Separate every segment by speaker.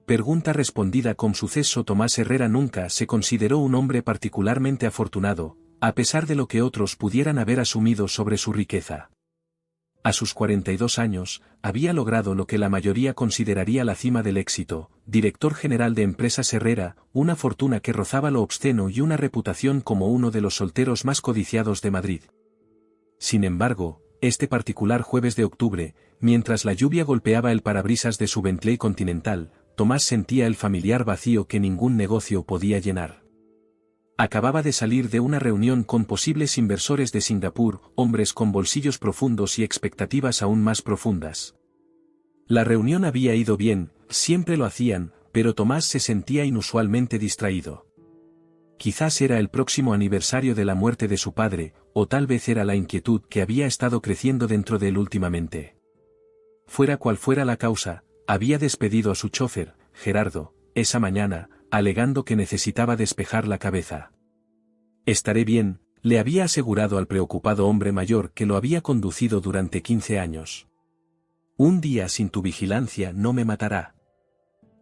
Speaker 1: Pregunta respondida con suceso. Tomás Herrera nunca se consideró un hombre particularmente afortunado, a pesar de lo que otros pudieran haber asumido sobre su riqueza. A sus 42 años, había logrado lo que la mayoría consideraría la cima del éxito: director general de Empresas Herrera, una fortuna que rozaba lo obsceno y una reputación como uno de los solteros más codiciados de Madrid. Sin embargo, este particular jueves de octubre, mientras la lluvia golpeaba el parabrisas de su Bentley Continental, Tomás sentía el familiar vacío que ningún negocio podía llenar. Acababa de salir de una reunión con posibles inversores de Singapur, hombres con bolsillos profundos y expectativas aún más profundas. La reunión había ido bien, siempre lo hacían, pero Tomás se sentía inusualmente distraído. Quizás era el próximo aniversario de la muerte de su padre, o tal vez era la inquietud que había estado creciendo dentro de él últimamente. Fuera cual fuera la causa, había despedido a su chófer, Gerardo, esa mañana, alegando que necesitaba despejar la cabeza. «Estaré bien», le había asegurado al preocupado hombre mayor que lo había conducido durante 15 años. «Un día sin tu vigilancia no me matará».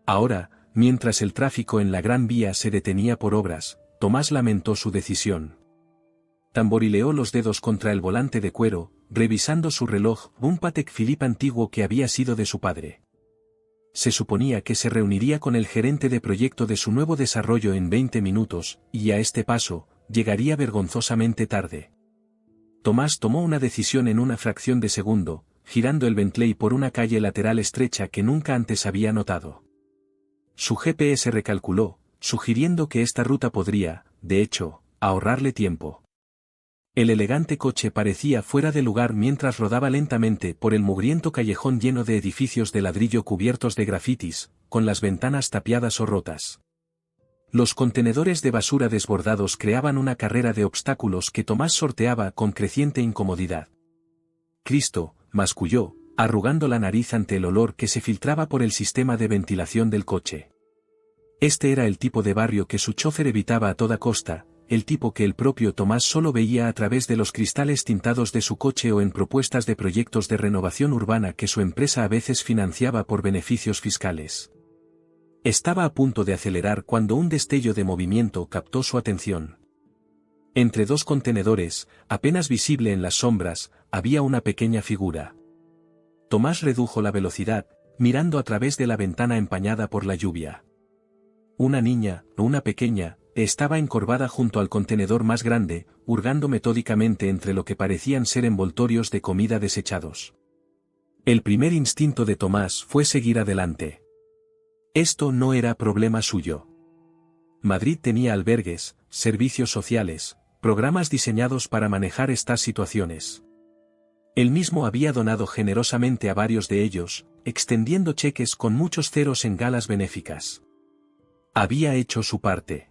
Speaker 1: Ahora, mientras el tráfico en la Gran Vía se detenía por obras, Tomás lamentó su decisión. Tamborileó los dedos contra el volante de cuero, revisando su reloj, un Patek Philippe antiguo que había sido de su padre. Se suponía que se reuniría con el gerente de proyecto de su nuevo desarrollo en 20 minutos, y a este paso, llegaría vergonzosamente tarde. Tomás tomó una decisión en una fracción de segundo, girando el Bentley por una calle lateral estrecha que nunca antes había notado. Su GPS recalculó, sugiriendo que esta ruta podría, de hecho, ahorrarle tiempo. El elegante coche parecía fuera de lugar mientras rodaba lentamente por el mugriento callejón lleno de edificios de ladrillo cubiertos de grafitis, con las ventanas tapiadas o rotas. Los contenedores de basura desbordados creaban una carrera de obstáculos que Tomás sorteaba con creciente incomodidad. «Cristo», masculló, arrugando la nariz ante el olor que se filtraba por el sistema de ventilación del coche. Este era el tipo de barrio que su chófer evitaba a toda costa, el tipo que el propio Tomás solo veía a través de los cristales tintados de su coche o en propuestas de proyectos de renovación urbana que su empresa a veces financiaba por beneficios fiscales. Estaba a punto de acelerar cuando un destello de movimiento captó su atención. Entre dos contenedores, apenas visible en las sombras, había una pequeña figura. Tomás redujo la velocidad, mirando a través de la ventana empañada por la lluvia. Una niña, una pequeña, estaba encorvada junto al contenedor más grande, hurgando metódicamente entre lo que parecían ser envoltorios de comida desechados. El primer instinto de Tomás fue seguir adelante. Esto no era problema suyo. Madrid tenía albergues, servicios sociales, programas diseñados para manejar estas situaciones. Él mismo había donado generosamente a varios de ellos, extendiendo cheques con muchos ceros en galas benéficas. Había hecho su parte.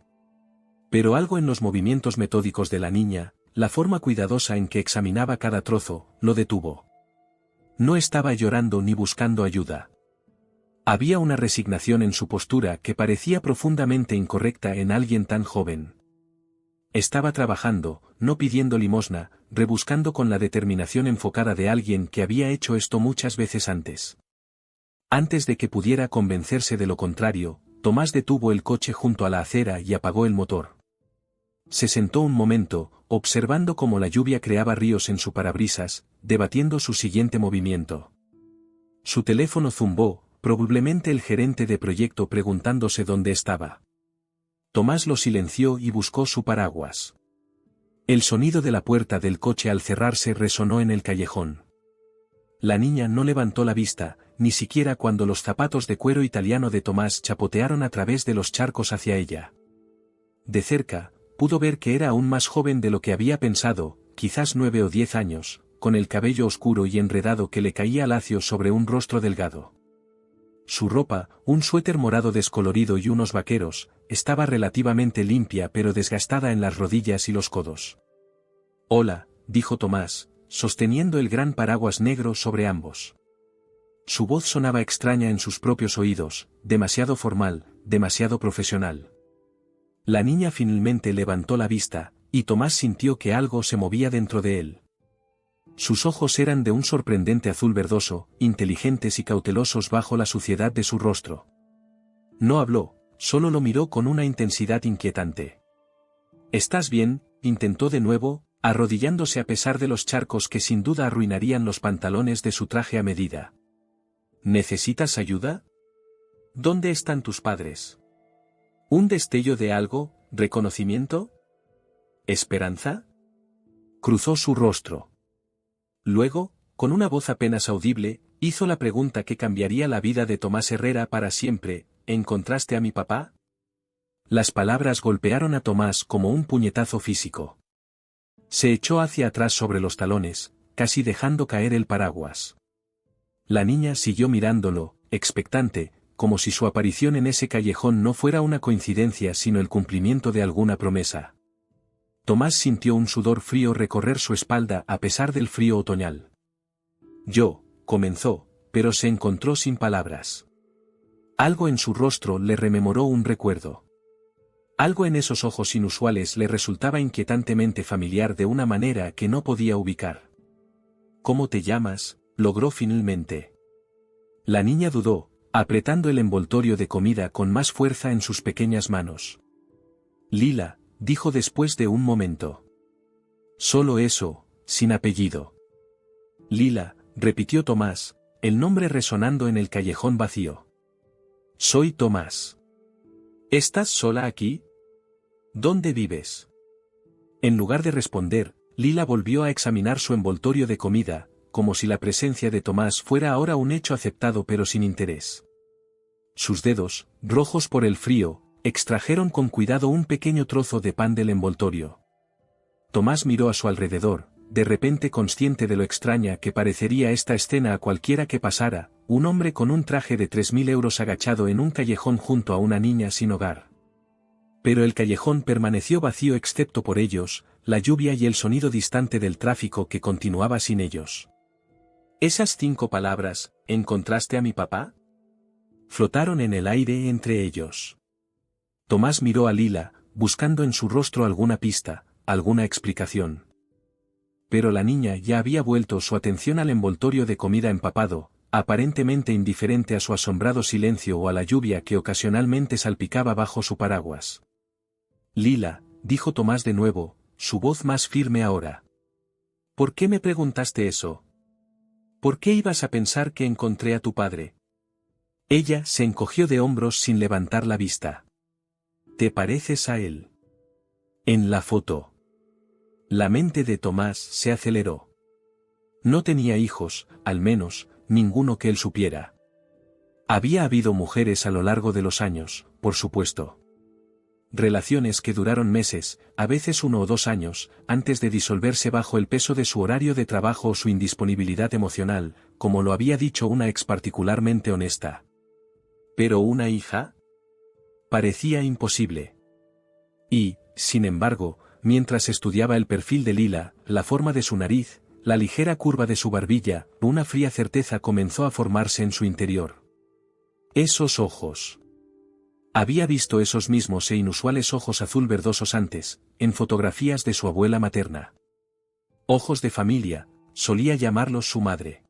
Speaker 1: Pero algo en los movimientos metódicos de la niña, la forma cuidadosa en que examinaba cada trozo, lo detuvo. No estaba llorando ni buscando ayuda. Había una resignación en su postura que parecía profundamente incorrecta en alguien tan joven. Estaba trabajando, no pidiendo limosna, rebuscando con la determinación enfocada de alguien que había hecho esto muchas veces antes. Antes de que pudiera convencerse de lo contrario, Tomás detuvo el coche junto a la acera y apagó el motor. Se sentó un momento, observando cómo la lluvia creaba ríos en su parabrisas, debatiendo su siguiente movimiento. Su teléfono zumbó, probablemente el gerente de proyecto preguntándose dónde estaba. Tomás lo silenció y buscó su paraguas. El sonido de la puerta del coche al cerrarse resonó en el callejón. La niña no levantó la vista, ni siquiera cuando los zapatos de cuero italiano de Tomás chapotearon a través de los charcos hacia ella. De cerca, pudo ver que era aún más joven de lo que había pensado, quizás 9 o 10 años, con el cabello oscuro y enredado que le caía lacio sobre un rostro delgado. Su ropa, un suéter morado descolorido y unos vaqueros, estaba relativamente limpia pero desgastada en las rodillas y los codos. «Hola», dijo Tomás, sosteniendo el gran paraguas negro sobre ambos. Su voz sonaba extraña en sus propios oídos, demasiado formal, demasiado profesional. La niña finalmente levantó la vista, y Tomás sintió que algo se movía dentro de él. Sus ojos eran de un sorprendente azul verdoso, inteligentes y cautelosos bajo la suciedad de su rostro. No habló, solo lo miró con una intensidad inquietante. ¿Estás bien?, intentó de nuevo, arrodillándose a pesar de los charcos que sin duda arruinarían los pantalones de su traje a medida. ¿Necesitas ayuda? ¿Dónde están tus padres? ¿Un destello de algo, reconocimiento? ¿Esperanza? Cruzó su rostro. Luego, con una voz apenas audible, hizo la pregunta que cambiaría la vida de Tomás Herrera para siempre: ¿encontraste a mi papá? Las palabras golpearon a Tomás como un puñetazo físico. Se echó hacia atrás sobre los talones, casi dejando caer el paraguas. La niña siguió mirándolo, expectante, como si su aparición en ese callejón no fuera una coincidencia sino el cumplimiento de alguna promesa. Tomás sintió un sudor frío recorrer su espalda a pesar del frío otoñal. Comenzó, pero se encontró sin palabras. Algo en su rostro le rememoró un recuerdo. Algo en esos ojos inusuales le resultaba inquietantemente familiar de una manera que no podía ubicar. ¿Cómo te llamas?, logró finalmente. La niña dudó, apretando el envoltorio de comida con más fuerza en sus pequeñas manos. Lila, dijo después de un momento. Solo eso, sin apellido. Lila, repitió Tomás, el nombre resonando en el callejón vacío. Soy Tomás. ¿Estás sola aquí? ¿Dónde vives? En lugar de responder, Lila volvió a examinar su envoltorio de comida, como si la presencia de Tomás fuera ahora un hecho aceptado pero sin interés. Sus dedos, rojos por el frío, extrajeron con cuidado un pequeño trozo de pan del envoltorio. Tomás miró a su alrededor, de repente consciente de lo extraña que parecería esta escena a cualquiera que pasara: un hombre con un traje de 3.000 euros agachado en un callejón junto a una niña sin hogar. Pero el callejón permaneció vacío excepto por ellos, la lluvia y el sonido distante del tráfico que continuaba sin ellos. Esas 5 palabras, ¿encontraste a mi papá?, flotaron en el aire entre ellos. Tomás miró a Lila, buscando en su rostro alguna pista, alguna explicación. Pero la niña ya había vuelto su atención al envoltorio de comida empapado, aparentemente indiferente a su asombrado silencio o a la lluvia que ocasionalmente salpicaba bajo su paraguas. Lila, dijo Tomás de nuevo, su voz más firme ahora. ¿Por qué me preguntaste eso? ¿Por qué ibas a pensar que encontré a tu padre? Ella se encogió de hombros sin levantar la vista. ¿Te pareces a él? En la foto. La mente de Tomás se aceleró. No tenía hijos, al menos, ninguno que él supiera. Había habido mujeres a lo largo de los años, por supuesto. Relaciones que duraron meses, a veces 1 o 2 años, antes de disolverse bajo el peso de su horario de trabajo o su indisponibilidad emocional, como lo había dicho una ex particularmente honesta. ¿Pero una hija? Parecía imposible. Y, sin embargo, mientras estudiaba el perfil de Lila, la forma de su nariz, la ligera curva de su barbilla, una fría certeza comenzó a formarse en su interior. Esos ojos. Había visto esos mismos e inusuales ojos azul verdosos antes, en fotografías de su abuela materna. Ojos de familia, solía llamarlos su madre.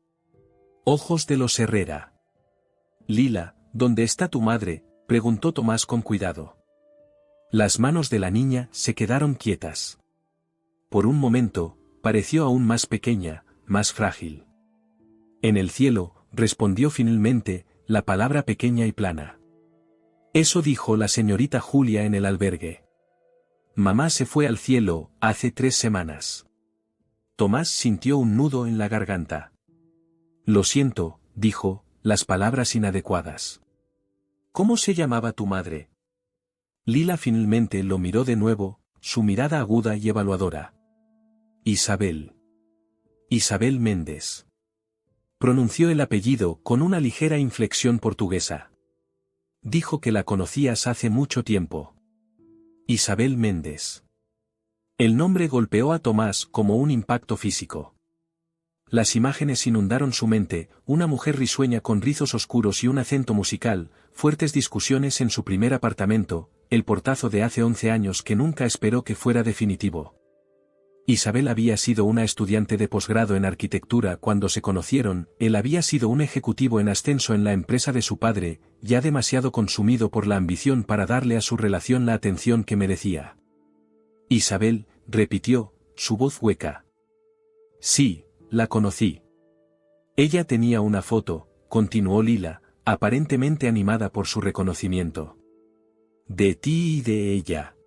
Speaker 1: Ojos de los Herrera. Lila, ¿dónde está tu madre?, preguntó Tomás con cuidado. Las manos de la niña se quedaron quietas. Por un momento, pareció aún más pequeña, más frágil. En el cielo, respondió finalmente, la palabra pequeña y plana. Eso dijo la señorita Julia en el albergue. Mamá se fue al cielo, hace 3 semanas. Tomás sintió un nudo en la garganta. Lo siento, dijo, las palabras inadecuadas. ¿Cómo se llamaba tu madre? Lila finalmente lo miró de nuevo, su mirada aguda y evaluadora. Isabel. Isabel Méndez. Pronunció el apellido con una ligera inflexión portuguesa. Dijo que la conocías hace mucho tiempo. Isabel Méndez. El nombre golpeó a Tomás como un impacto físico. Las imágenes inundaron su mente: una mujer risueña con rizos oscuros y un acento musical, fuertes discusiones en su primer apartamento, el portazo de hace 11 años que nunca esperó que fuera definitivo. Isabel había sido una estudiante de posgrado en arquitectura cuando se conocieron, él había sido un ejecutivo en ascenso en la empresa de su padre, ya demasiado consumido por la ambición para darle a su relación la atención que merecía. Isabel, repitió, su voz hueca. Sí, la conocí. Ella tenía una foto, continuó Lila, aparentemente animada por su reconocimiento. De ti y de ella.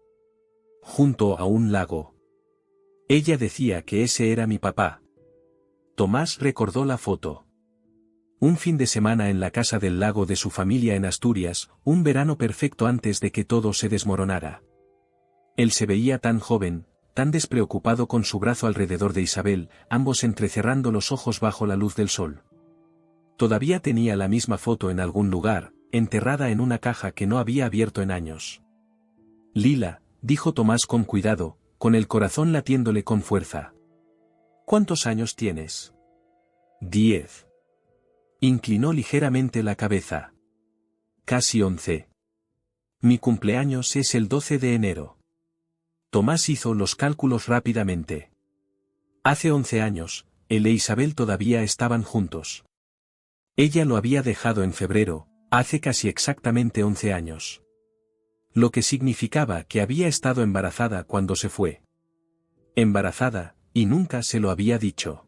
Speaker 1: Junto a un lago. Ella decía que ese era mi papá. Tomás recordó la foto. Un fin de semana en la casa del lago de su familia en Asturias, un verano perfecto antes de que todo se desmoronara. Él se veía tan joven, tan despreocupado con su brazo alrededor de Isabel, ambos entrecerrando los ojos bajo la luz del sol. Todavía tenía la misma foto en algún lugar, enterrada en una caja que no había abierto en años. Lila, dijo Tomás con cuidado, con el corazón latiéndole con fuerza. ¿Cuántos años tienes? 10. Inclinó ligeramente la cabeza. Casi 11. Mi cumpleaños es el 12 de enero. Tomás hizo los cálculos rápidamente. Hace 11 años, él e Isabel todavía estaban juntos. Ella lo había dejado en febrero, hace casi exactamente 11 años. Lo que significaba que había estado embarazada cuando se fue. Embarazada, y nunca se lo había dicho.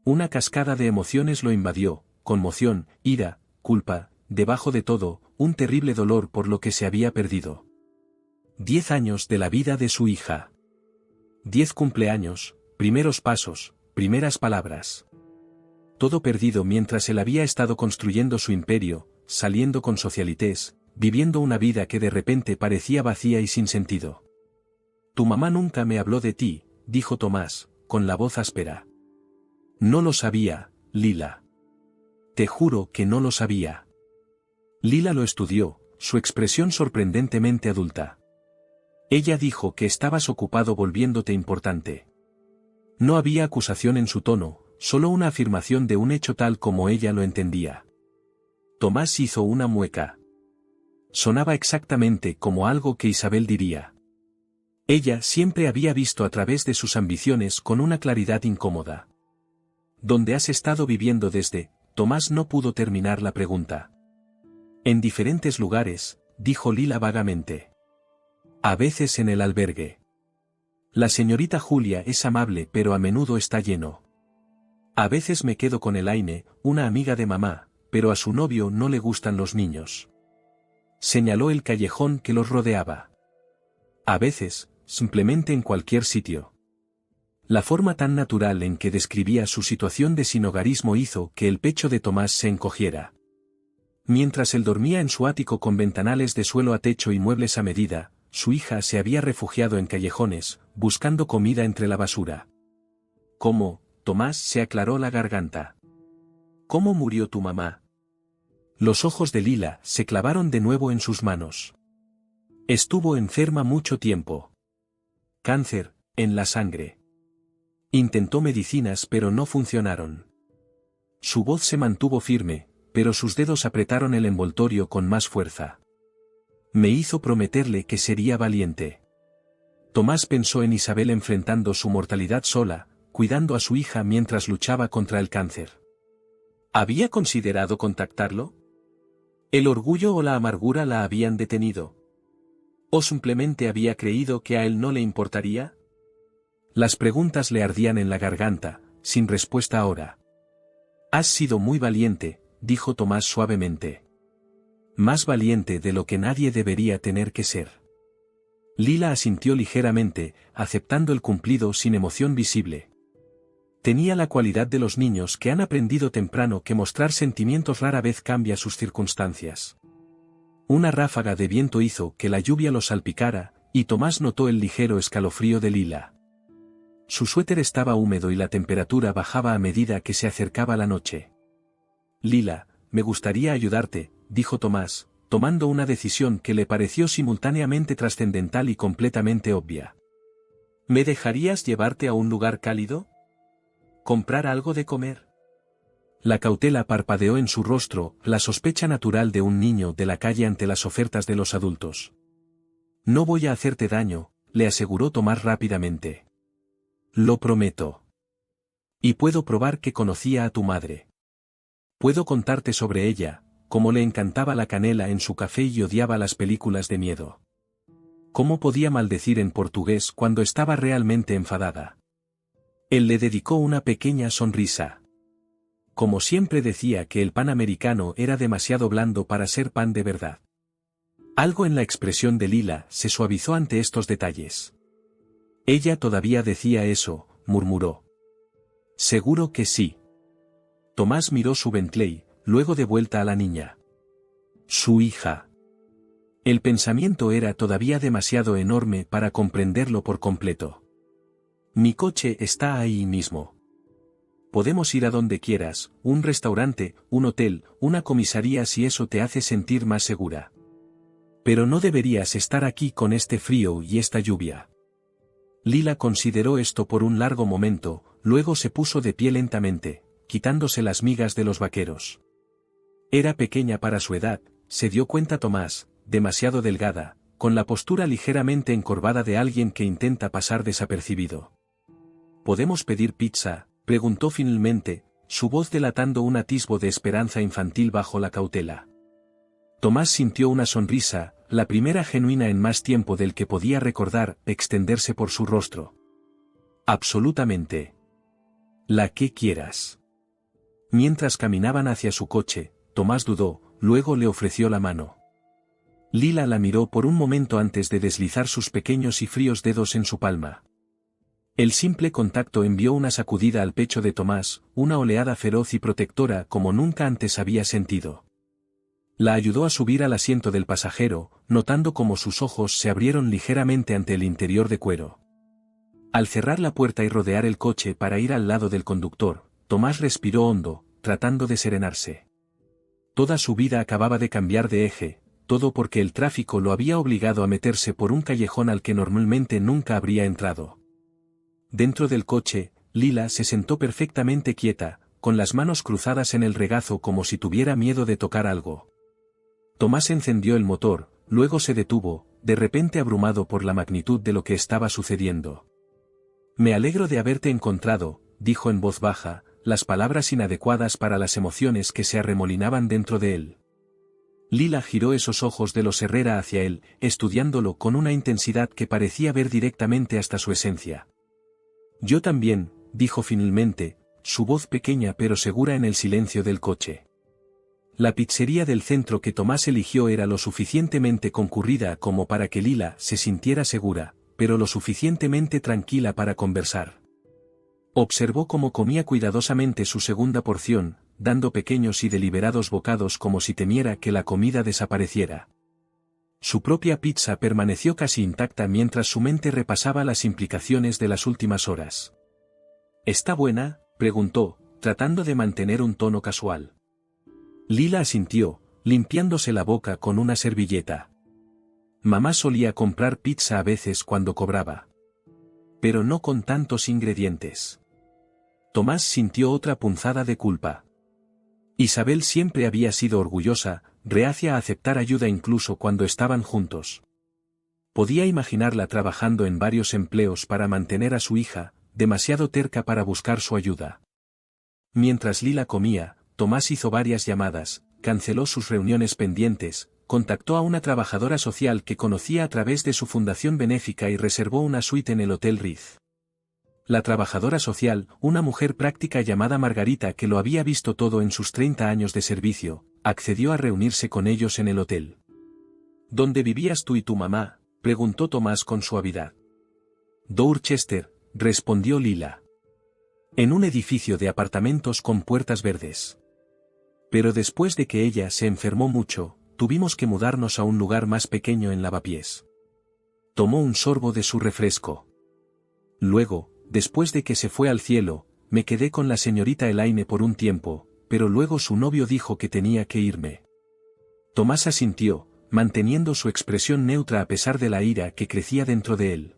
Speaker 1: Una cascada de emociones lo invadió, conmoción, ira, culpa, debajo de todo, un terrible dolor por lo que se había perdido. 10 años de la vida de su hija. 10 cumpleaños, primeros pasos, primeras palabras. Todo perdido mientras él había estado construyendo su imperio, saliendo con socialites, viviendo una vida que de repente parecía vacía y sin sentido. Tu mamá nunca me habló de ti, dijo Tomás, con la voz áspera. No lo sabía, Lila. Te juro que no lo sabía. Lila lo estudió, su expresión sorprendentemente adulta. Ella dijo que estabas ocupado volviéndote importante. No había acusación en su tono, solo una afirmación de un hecho tal como ella lo entendía. Tomás hizo una mueca. Sonaba exactamente como algo que Isabel diría. Ella siempre había visto a través de sus ambiciones con una claridad incómoda. ¿Dónde has estado viviendo desde? Tomás no pudo terminar la pregunta. En diferentes lugares, dijo Lila vagamente. A veces en el albergue. La señorita Julia es amable pero a menudo está lleno. A veces me quedo con Elaine, una amiga de mamá, pero a su novio no le gustan los niños. Señaló el callejón que los rodeaba. A veces, simplemente en cualquier sitio. La forma tan natural en que describía su situación de sinhogarismo hizo que el pecho de Tomás se encogiera. Mientras él dormía en su ático con ventanales de suelo a techo y muebles a medida, su hija se había refugiado en callejones, buscando comida entre la basura. ¿Cómo? Tomás se aclaró la garganta. ¿Cómo murió tu mamá? Los ojos de Lila se clavaron de nuevo en sus manos. Estuvo enferma mucho tiempo. Cáncer, en la sangre. Intentó medicinas pero no funcionaron. Su voz se mantuvo firme, pero sus dedos apretaron el envoltorio con más fuerza. Me hizo prometerle que sería valiente. Tomás pensó en Isabel enfrentando su mortalidad sola, cuidando a su hija mientras luchaba contra el cáncer. ¿Había considerado contactarlo? ¿El orgullo o la amargura la habían detenido? ¿O simplemente había creído que a él no le importaría? Las preguntas le ardían en la garganta, sin respuesta ahora. Has sido muy valiente, dijo Tomás suavemente. Más valiente de lo que nadie debería tener que ser. Lila asintió ligeramente, aceptando el cumplido sin emoción visible. Tenía la cualidad de los niños que han aprendido temprano que mostrar sentimientos rara vez cambia sus circunstancias. Una ráfaga de viento hizo que la lluvia lo salpicara, y Tomás notó el ligero escalofrío de Lila. Su suéter estaba húmedo y la temperatura bajaba a medida que se acercaba la noche. Lila, me gustaría ayudarte, dijo Tomás, tomando una decisión que le pareció simultáneamente trascendental y completamente obvia. ¿Me dejarías llevarte a un lugar cálido? ¿Comprar algo de comer? La cautela parpadeó en su rostro, la sospecha natural de un niño de la calle ante las ofertas de los adultos. No voy a hacerte daño, le aseguró Tomás rápidamente. Lo prometo. Y puedo probar que conocía a tu madre. Puedo contarte sobre ella, cómo le encantaba la canela en su café y odiaba las películas de miedo. Cómo podía maldecir en portugués cuando estaba realmente enfadada. Él le dedicó una pequeña sonrisa. Como siempre decía que el pan americano era demasiado blando para ser pan de verdad. Algo en la expresión de Lila se suavizó ante estos detalles. Ella todavía decía eso, murmuró. Seguro que sí. Tomás miró su Bentley, luego de vuelta a la niña. Su hija. El pensamiento era todavía demasiado enorme para comprenderlo por completo. Mi coche está ahí mismo. Podemos ir a donde quieras, un restaurante, un hotel, una comisaría si eso te hace sentir más segura. Pero no deberías estar aquí con este frío y esta lluvia. Lila consideró esto por un largo momento, luego se puso de pie lentamente, quitándose las migas de los vaqueros. Era pequeña para su edad, se dio cuenta Tomás, demasiado delgada, con la postura ligeramente encorvada de alguien que intenta pasar desapercibido. ¿Podemos pedir pizza?, preguntó finalmente, su voz delatando un atisbo de esperanza infantil bajo la cautela. Tomás sintió una sonrisa, la primera genuina en más tiempo del que podía recordar, extenderse por su rostro. Absolutamente. La que quieras. Mientras caminaban hacia su coche, Tomás dudó, luego le ofreció la mano. Lila la miró por un momento antes de deslizar sus pequeños y fríos dedos en su palma. El simple contacto envió una sacudida al pecho de Tomás, una oleada feroz y protectora como nunca antes había sentido. La ayudó a subir al asiento del pasajero, notando cómo sus ojos se abrieron ligeramente ante el interior de cuero. Al cerrar la puerta y rodear el coche para ir al lado del conductor, Tomás respiró hondo, tratando de serenarse. Toda su vida acababa de cambiar de eje, todo porque el tráfico lo había obligado a meterse por un callejón al que normalmente nunca habría entrado. Dentro del coche, Lila se sentó perfectamente quieta, con las manos cruzadas en el regazo como si tuviera miedo de tocar algo. Tomás encendió el motor, luego se detuvo, de repente abrumado por la magnitud de lo que estaba sucediendo. Me alegro de haberte encontrado, dijo en voz baja, las palabras inadecuadas para las emociones que se arremolinaban dentro de él. Lila giró esos ojos de los Herrera hacia él, estudiándolo con una intensidad que parecía ver directamente hasta su esencia. Yo también, dijo finalmente, su voz pequeña pero segura en el silencio del coche. La pizzería del centro que Tomás eligió era lo suficientemente concurrida como para que Lila se sintiera segura, pero lo suficientemente tranquila para conversar. Observó cómo comía cuidadosamente su segunda porción, dando pequeños y deliberados bocados como si temiera que la comida desapareciera. Su propia pizza permaneció casi intacta mientras su mente repasaba las implicaciones de las últimas horas. ¿Está buena?, preguntó, tratando de mantener un tono casual. Lila asintió, limpiándose la boca con una servilleta. Mamá solía comprar pizza a veces cuando cobraba. Pero no con tantos ingredientes. Tomás sintió otra punzada de culpa. Isabel siempre había sido orgullosa, reacia a aceptar ayuda incluso cuando estaban juntos. Podía imaginarla trabajando en varios empleos para mantener a su hija, demasiado terca para buscar su ayuda. Mientras Lila comía, Tomás hizo varias llamadas, canceló sus reuniones pendientes, contactó a una trabajadora social que conocía a través de su fundación benéfica y reservó una suite en el Hotel Ritz. La trabajadora social, una mujer práctica llamada Margarita que lo había visto todo en sus 30 años de servicio, accedió a reunirse con ellos en el hotel. ¿Dónde vivías tú y tu mamá?, preguntó Tomás con suavidad. Dorchester, respondió Lila. En un edificio de apartamentos con puertas verdes. Pero después de que ella se enfermó mucho, tuvimos que mudarnos a un lugar más pequeño en Lavapiés. Tomó un sorbo de su refresco. Luego, después de que se fue al cielo, me quedé con la señorita Elaine por un tiempo, pero luego su novio dijo que tenía que irme. Tomás asintió, manteniendo su expresión neutra a pesar de la ira que crecía dentro de él.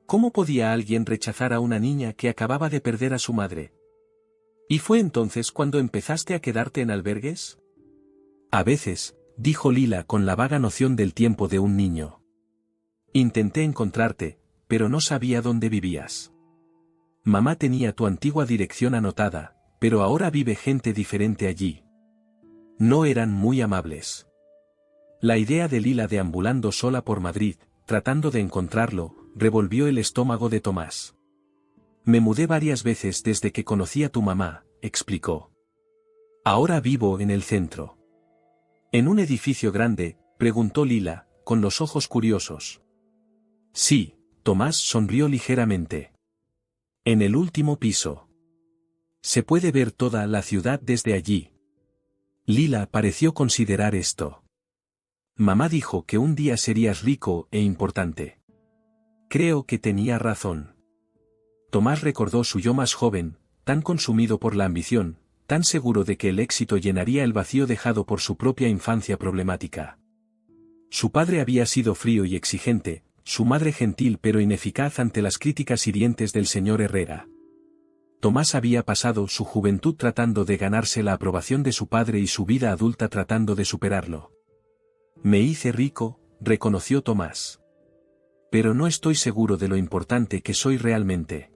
Speaker 1: ¿Cómo podía alguien rechazar a una niña que acababa de perder a su madre? ¿Y fue entonces cuando empezaste a quedarte en albergues? A veces, dijo Lila con la vaga noción del tiempo de un niño. Intenté encontrarte, pero no sabía dónde vivías. Mamá tenía tu antigua dirección anotada, pero ahora vive gente diferente allí. No eran muy amables. La idea de Lila deambulando sola por Madrid, tratando de encontrarlo, revolvió el estómago de Tomás. Me mudé varias veces desde que conocí a tu mamá, explicó. Ahora vivo en el centro. ¿En un edificio grande?, preguntó Lila, con los ojos curiosos. Sí, Tomás sonrió ligeramente. En el último piso. Se puede ver toda la ciudad desde allí. Lila pareció considerar esto. Mamá dijo que un día serías rico e importante. Creo que tenía razón. Tomás recordó su yo más joven, tan consumido por la ambición, tan seguro de que el éxito llenaría el vacío dejado por su propia infancia problemática. Su padre había sido frío y exigente, su madre gentil pero ineficaz ante las críticas hirientes del señor Herrera. Tomás había pasado su juventud tratando de ganarse la aprobación de su padre y su vida adulta tratando de superarlo. Me hice rico, reconoció Tomás. Pero no estoy seguro de lo importante que soy realmente.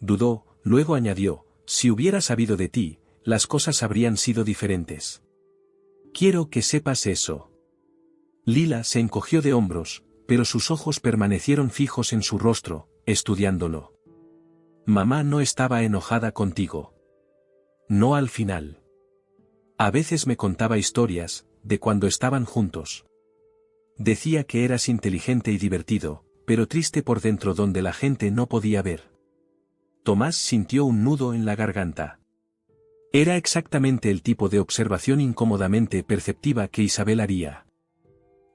Speaker 1: Dudó, luego añadió, si hubiera sabido de ti, las cosas habrían sido diferentes. Quiero que sepas eso. Lila se encogió de hombros, pero sus ojos permanecieron fijos en su rostro, estudiándolo. Mamá no estaba enojada contigo. No al final. A veces me contaba historias, de cuando estaban juntos. Decía que eras inteligente y divertido, pero triste por dentro donde la gente no podía ver. Tomás sintió un nudo en la garganta. Era exactamente el tipo de observación incómodamente perceptiva que Isabel haría.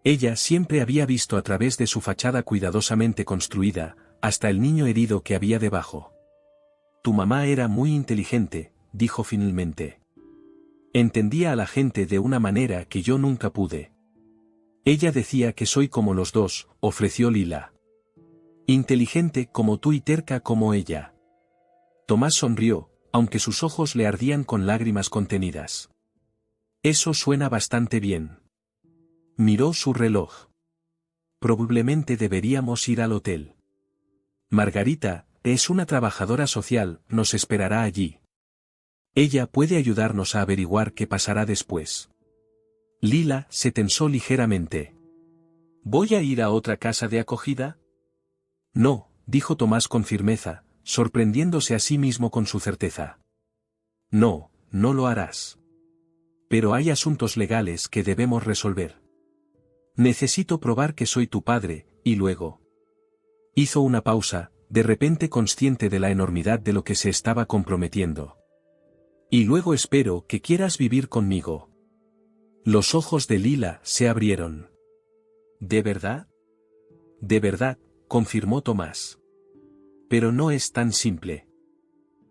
Speaker 1: Ella siempre había visto a través de su fachada cuidadosamente construida, hasta el niño herido que había debajo. Tu mamá era muy inteligente, dijo finalmente. Entendía a la gente de una manera que yo nunca pude. Ella decía que soy como los dos, ofreció Lila. Inteligente como tú y terca como ella. Tomás sonrió, aunque sus ojos le ardían con lágrimas contenidas. Eso suena bastante bien. Miró su reloj. Probablemente deberíamos ir al hotel. Margarita, es una trabajadora social, nos esperará allí. Ella puede ayudarnos a averiguar qué pasará después. Lila se tensó ligeramente. ¿Voy a ir a otra casa de acogida? No, dijo Tomás con firmeza, sorprendiéndose a sí mismo con su certeza. No, no lo harás. Pero hay asuntos legales que debemos resolver. Necesito probar que soy tu padre, y luego. Hizo una pausa, de repente consciente de la enormidad de lo que se estaba comprometiendo. Y luego espero que quieras vivir conmigo. Los ojos de Lila se abrieron. ¿De verdad? De verdad, confirmó Tomás. Pero no es tan simple.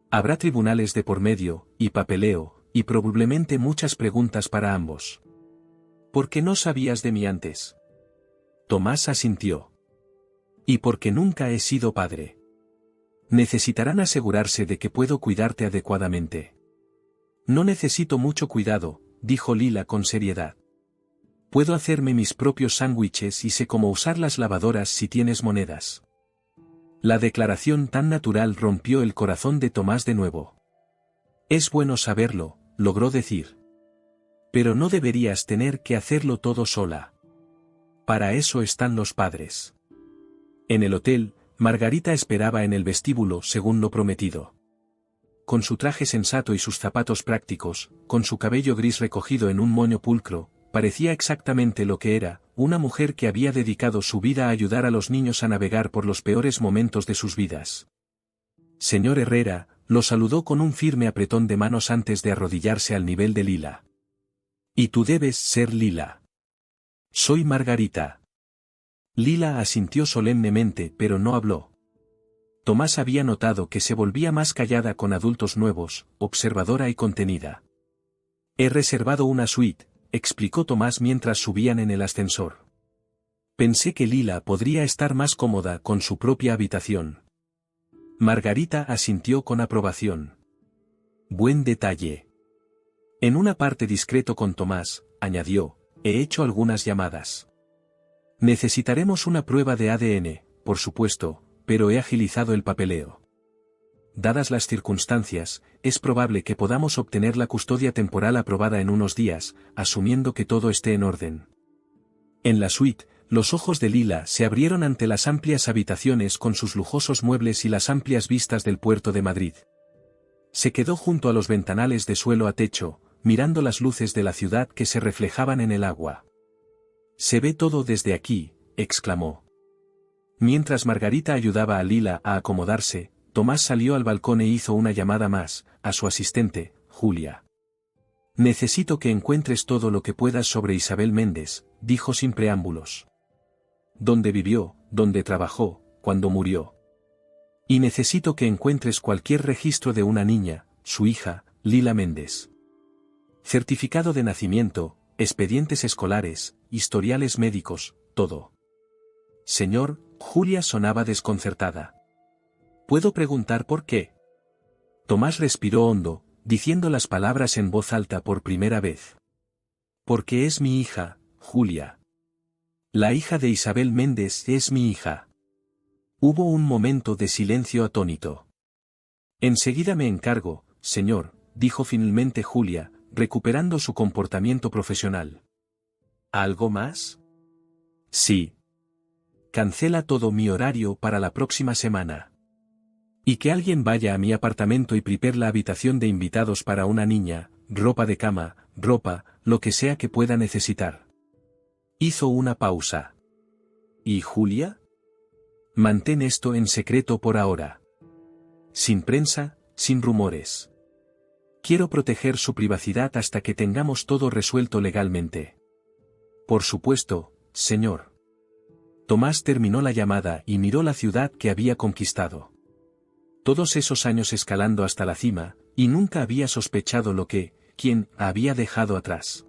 Speaker 1: Habrá tribunales de por medio, y papeleo, y probablemente muchas preguntas para ambos. ¿Por qué no sabías de mí antes? Tomás asintió. Y porque nunca he sido padre. Necesitarán asegurarse de que puedo cuidarte adecuadamente. No necesito mucho cuidado, dijo Lila con seriedad. Puedo hacerme mis propios sándwiches y sé cómo usar las lavadoras si tienes monedas. La declaración tan natural rompió el corazón de Tomás de nuevo. Es bueno saberlo, logró decir. Pero no deberías tener que hacerlo todo sola. Para eso están los padres. En el hotel, Margarita esperaba en el vestíbulo según lo prometido. Con su traje sensato y sus zapatos prácticos, con su cabello gris recogido en un moño pulcro, parecía exactamente lo que era, una mujer que había dedicado su vida a ayudar a los niños a navegar por los peores momentos de sus vidas. Señor Herrera, lo saludó con un firme apretón de manos antes de arrodillarse al nivel de Lila. Y tú debes ser Lila. Soy Margarita. Lila asintió solemnemente pero no habló. Tomás había notado que se volvía más callada con adultos nuevos, observadora y contenida. He reservado una suite, explicó Tomás mientras subían en el ascensor. Pensé que Lila podría estar más cómoda con su propia habitación. Margarita asintió con aprobación. Buen detalle. En una parte discreto con Tomás, añadió, he hecho algunas llamadas. Necesitaremos una prueba de ADN, por supuesto, pero he agilizado el papeleo. dadas las circunstancias, es probable que podamos obtener la custodia temporal aprobada en unos días, asumiendo que todo esté en orden. En la suite, los ojos de Lila se abrieron ante las amplias habitaciones con sus lujosos muebles y las amplias vistas del puerto de Madrid. Se quedó junto a los ventanales de suelo a techo, mirando las luces de la ciudad que se reflejaban en el agua. «Se ve todo desde aquí», exclamó. Mientras Margarita ayudaba a Lila a acomodarse, Tomás salió al balcón e hizo una llamada más, a su asistente, Julia. «Necesito que encuentres todo lo que puedas sobre Isabel Méndez», dijo sin preámbulos. «Dónde vivió, dónde trabajó, cuándo murió. Y necesito que encuentres cualquier registro de una niña, su hija, Lila Méndez. Certificado de nacimiento, expedientes escolares, historiales médicos, todo». «Señor», Julia sonaba desconcertada. «¿Puedo preguntar por qué?» Tomás respiró hondo, diciendo las palabras en voz alta por primera vez. «Porque es mi hija, Julia. La hija de Isabel Méndez es mi hija». Hubo un momento de silencio atónito. «Enseguida me encargo, señor», dijo finalmente Julia, recuperando su comportamiento profesional. «¿Algo más?» «Sí. Cancela todo mi horario para la próxima semana. Y que alguien vaya a mi apartamento y prepare la habitación de invitados para una niña, ropa de cama, ropa, lo que sea que pueda necesitar». Hizo una pausa. «¿Y Julia?» «Mantén esto en secreto por ahora. Sin prensa, sin rumores. Quiero proteger su privacidad hasta que tengamos todo resuelto legalmente». «Por supuesto, señor». Tomás terminó la llamada y miró la ciudad que había conquistado. Todos esos años escalando hasta la cima, y nunca había sospechado quién había dejado atrás.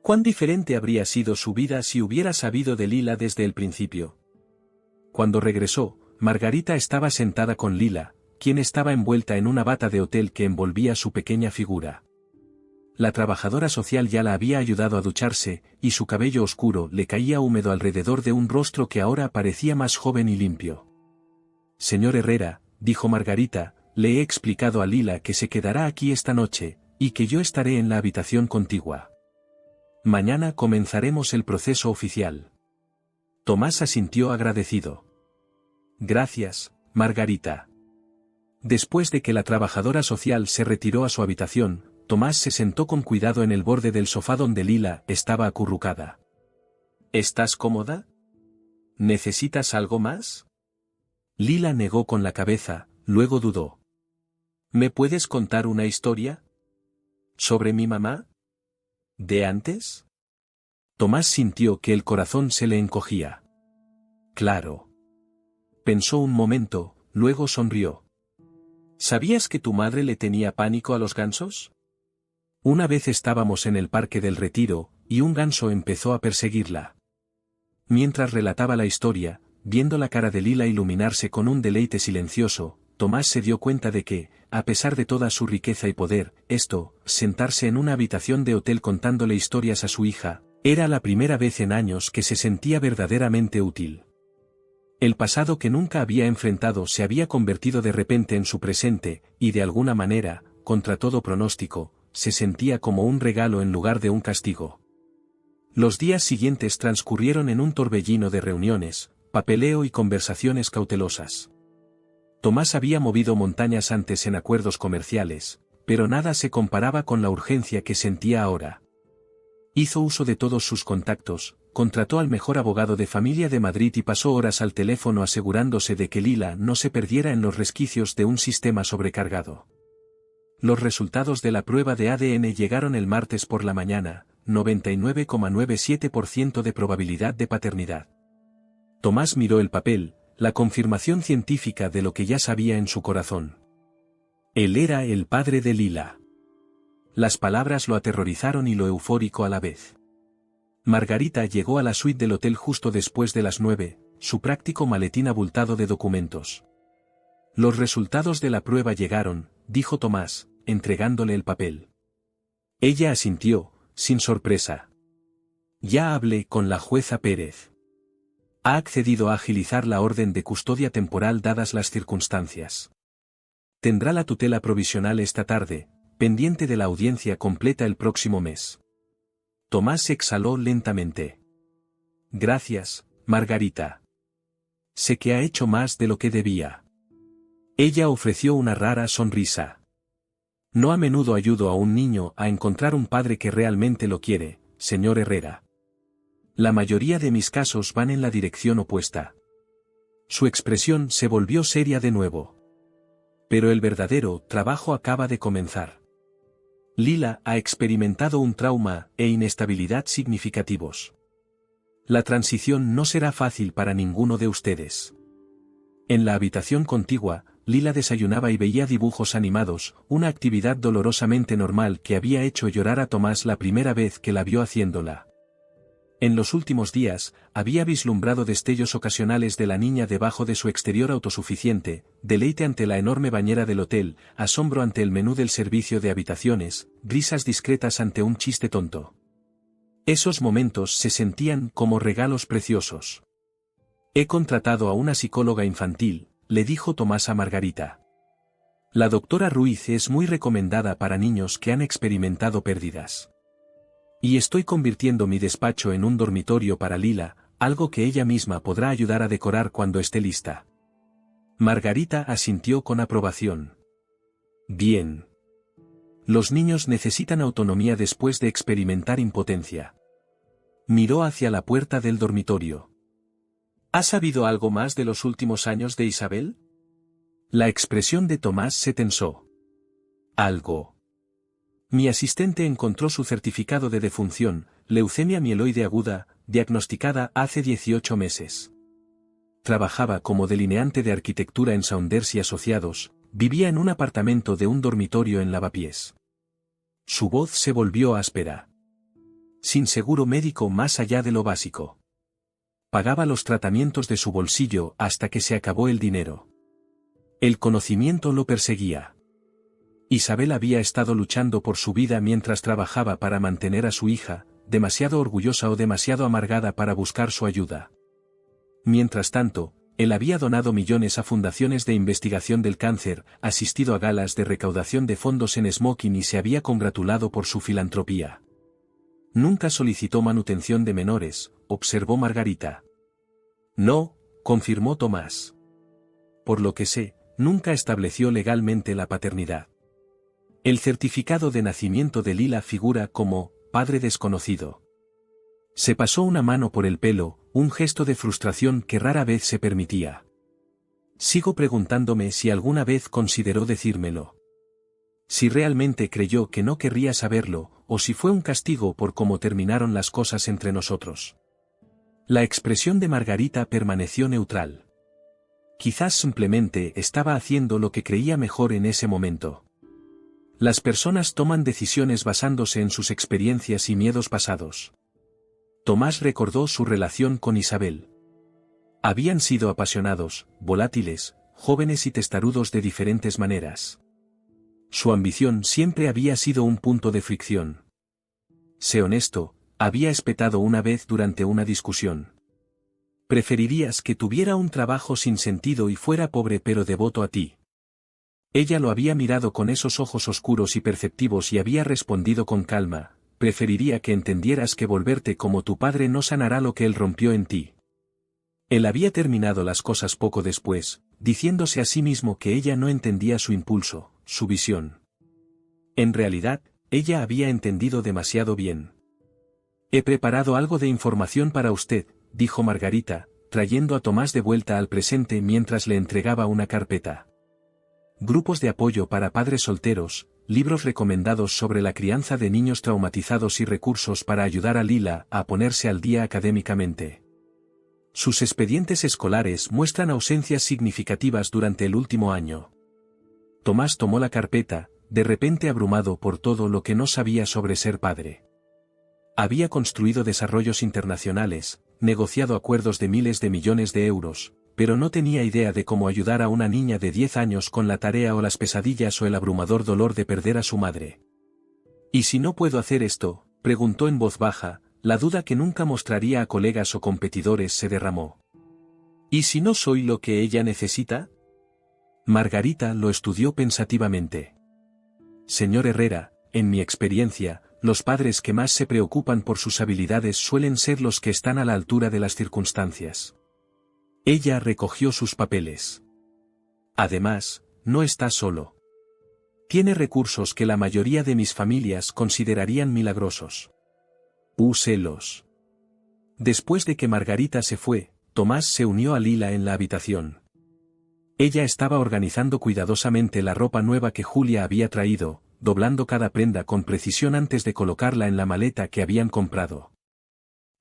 Speaker 1: Cuán diferente habría sido su vida si hubiera sabido de Lila desde el principio. Cuando regresó, Margarita estaba sentada con Lila, quien estaba envuelta en una bata de hotel que envolvía su pequeña figura. La trabajadora social ya la había ayudado a ducharse, y su cabello oscuro le caía húmedo alrededor de un rostro que ahora parecía más joven y limpio. «Señor Herrera», dijo Margarita, «le he explicado a Lila que se quedará aquí esta noche, y que yo estaré en la habitación contigua. Mañana comenzaremos el proceso oficial». Tomás asintió agradecido. «Gracias, Margarita». Después de que la trabajadora social se retiró a su habitación, Tomás se sentó con cuidado en el borde del sofá donde Lila estaba acurrucada. «¿Estás cómoda? ¿Necesitas algo más?» Lila negó con la cabeza, luego dudó. «¿Me puedes contar una historia? ¿Sobre mi mamá? ¿De antes?» Tomás sintió que el corazón se le encogía. «Claro». Pensó un momento, luego sonrió. «¿Sabías que tu madre le tenía pánico a los gansos? Una vez estábamos en el Parque del Retiro, y un ganso empezó a perseguirla». Mientras relataba la historia, viendo la cara de Lila iluminarse con un deleite silencioso, Tomás se dio cuenta de que, a pesar de toda su riqueza y poder, sentarse en una habitación de hotel contándole historias a su hija, era la primera vez en años que se sentía verdaderamente útil. El pasado que nunca había enfrentado se había convertido de repente en su presente, y de alguna manera, contra todo pronóstico, se sentía como un regalo en lugar de un castigo. Los días siguientes transcurrieron en un torbellino de reuniones, papeleo y conversaciones cautelosas. Tomás había movido montañas antes en acuerdos comerciales, pero nada se comparaba con la urgencia que sentía ahora. Hizo uso de todos sus contactos, contrató al mejor abogado de familia de Madrid y pasó horas al teléfono asegurándose de que Lila no se perdiera en los resquicios de un sistema sobrecargado. Los resultados de la prueba de ADN llegaron el martes por la mañana, 99,97% de probabilidad de paternidad. Tomás miró el papel, la confirmación científica de lo que ya sabía en su corazón. Él era el padre de Lila. Las palabras lo aterrorizaron y lo eufórico a la vez. Margarita llegó a la suite del hotel justo después de las 9, su práctico maletín abultado de documentos. «Los resultados de la prueba llegaron», dijo Tomás, entregándole el papel. Ella asintió, sin sorpresa. «Ya hablé con la jueza Pérez. Ha accedido a agilizar la orden de custodia temporal dadas las circunstancias. Tendrá la tutela provisional esta tarde, pendiente de la audiencia completa el próximo mes. Tomás exhaló lentamente. Gracias, Margarita. Sé que ha hecho más de lo que debía. Ella ofreció una rara sonrisa. No a menudo ayudo a un niño a encontrar un padre que realmente lo quiere, señor Herrera. La mayoría de mis casos van en la dirección opuesta. Su expresión se volvió seria de nuevo. Pero el verdadero trabajo acaba de comenzar. Lila ha experimentado un trauma e inestabilidad significativos. La transición no será fácil para ninguno de ustedes. En la habitación contigua, Lila desayunaba y veía dibujos animados, una actividad dolorosamente normal que había hecho llorar a Tomás la primera vez que la vio haciéndola. En los últimos días, había vislumbrado destellos ocasionales de la niña debajo de su exterior autosuficiente, deleite ante la enorme bañera del hotel, asombro ante el menú del servicio de habitaciones, risas discretas ante un chiste tonto. Esos momentos se sentían como regalos preciosos. He contratado a una psicóloga infantil, le dijo Tomás a Margarita. La doctora Ruiz es muy recomendada para niños que han experimentado pérdidas. Y estoy convirtiendo mi despacho en un dormitorio para Lila, algo que ella misma podrá ayudar a decorar cuando esté lista. Margarita asintió con aprobación. Bien. Los niños necesitan autonomía después de experimentar impotencia. Miró hacia la puerta del dormitorio. ¿Has sabido algo más de los últimos años de Isabel? La expresión de Tomás se tensó. Algo. Mi asistente encontró su certificado de defunción, leucemia mieloide aguda, diagnosticada hace 18 meses. Trabajaba como delineante de arquitectura en Saunders y Asociados, vivía en un apartamento de un dormitorio en Lavapiés. Su voz se volvió áspera. Sin seguro médico más allá de lo básico. Pagaba los tratamientos de su bolsillo hasta que se acabó el dinero. El conocimiento lo perseguía. Isabel había estado luchando por su vida mientras trabajaba para mantener a su hija, demasiado orgullosa o demasiado amargada para buscar su ayuda. Mientras tanto, él había donado millones a fundaciones de investigación del cáncer, asistido a galas de recaudación de fondos en smoking y se había congratulado por su filantropía. Nunca solicitó manutención de menores, observó Margarita. No, confirmó Tomás. Por lo que sé, nunca estableció legalmente la paternidad. El certificado de nacimiento de Lila figura como padre desconocido. Se pasó una mano por el pelo, un gesto de frustración que rara vez se permitía. Sigo preguntándome si alguna vez consideró decírmelo. Si realmente creyó que no querría saberlo, o si fue un castigo por cómo terminaron las cosas entre nosotros. La expresión de Margarita permaneció neutral. Quizás simplemente estaba haciendo lo que creía mejor en ese momento. Las personas toman decisiones basándose en sus experiencias y miedos pasados. Tomás recordó su relación con Isabel. Habían sido apasionados, volátiles, jóvenes y testarudos de diferentes maneras. Su ambición siempre había sido un punto de fricción. Sé honesto, había espetado una vez durante una discusión. Preferirías que tuviera un trabajo sin sentido y fuera pobre pero devoto a ti. Ella lo había mirado con esos ojos oscuros y perceptivos y había respondido con calma, preferiría que entendieras que volverte como tu padre no sanará lo que él rompió en ti. Él había terminado las cosas poco después, diciéndose a sí mismo que ella no entendía su impulso, su visión. En realidad, ella había entendido demasiado bien. He preparado algo de información para usted, dijo Margarita, trayendo a Tomás de vuelta al presente mientras le entregaba una carpeta. Grupos de apoyo para padres solteros, libros recomendados sobre la crianza de niños traumatizados y recursos para ayudar a Lila a ponerse al día académicamente. Sus expedientes escolares muestran ausencias significativas durante el último año. Tomás tomó la carpeta, de repente abrumado por todo lo que no sabía sobre ser padre. Había construido desarrollos internacionales, negociado acuerdos de miles de millones de euros, pero no tenía idea de cómo ayudar a una niña de 10 años con la tarea o las pesadillas o el abrumador dolor de perder a su madre. ¿Y si no puedo hacer esto?, preguntó en voz baja, la duda que nunca mostraría a colegas o competidores se derramó. ¿Y si no soy lo que ella necesita? Margarita lo estudió pensativamente. Señor Herrera, en mi experiencia, los padres que más se preocupan por sus habilidades suelen ser los que están a la altura de las circunstancias. Ella recogió sus papeles. Además, no está solo. Tiene recursos que la mayoría de mis familias considerarían milagrosos. Celos. Después de que Margarita se fue, Tomás se unió a Lila en la habitación. Ella estaba organizando cuidadosamente la ropa nueva que Julia había traído, doblando cada prenda con precisión antes de colocarla en la maleta que habían comprado.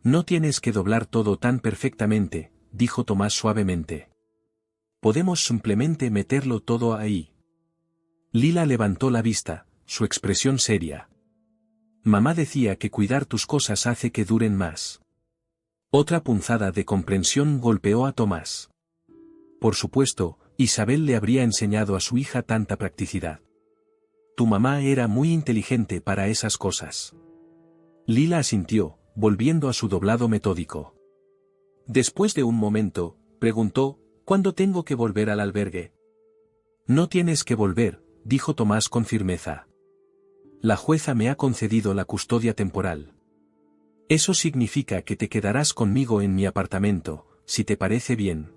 Speaker 1: No tienes que doblar todo tan perfectamente, dijo Tomás suavemente. Podemos simplemente meterlo todo ahí. Lila levantó la vista, su expresión seria. Mamá decía que cuidar tus cosas hace que duren más. Otra punzada de comprensión golpeó a Tomás. Por supuesto, Isabel le habría enseñado a su hija tanta practicidad. Tu mamá era muy inteligente para esas cosas. Lila asintió, volviendo a su doblado metódico. Después de un momento, preguntó, ¿cuándo tengo que volver al albergue? No tienes que volver, dijo Tomás con firmeza. La jueza me ha concedido la custodia temporal. Eso significa que te quedarás conmigo en mi apartamento, si te parece bien.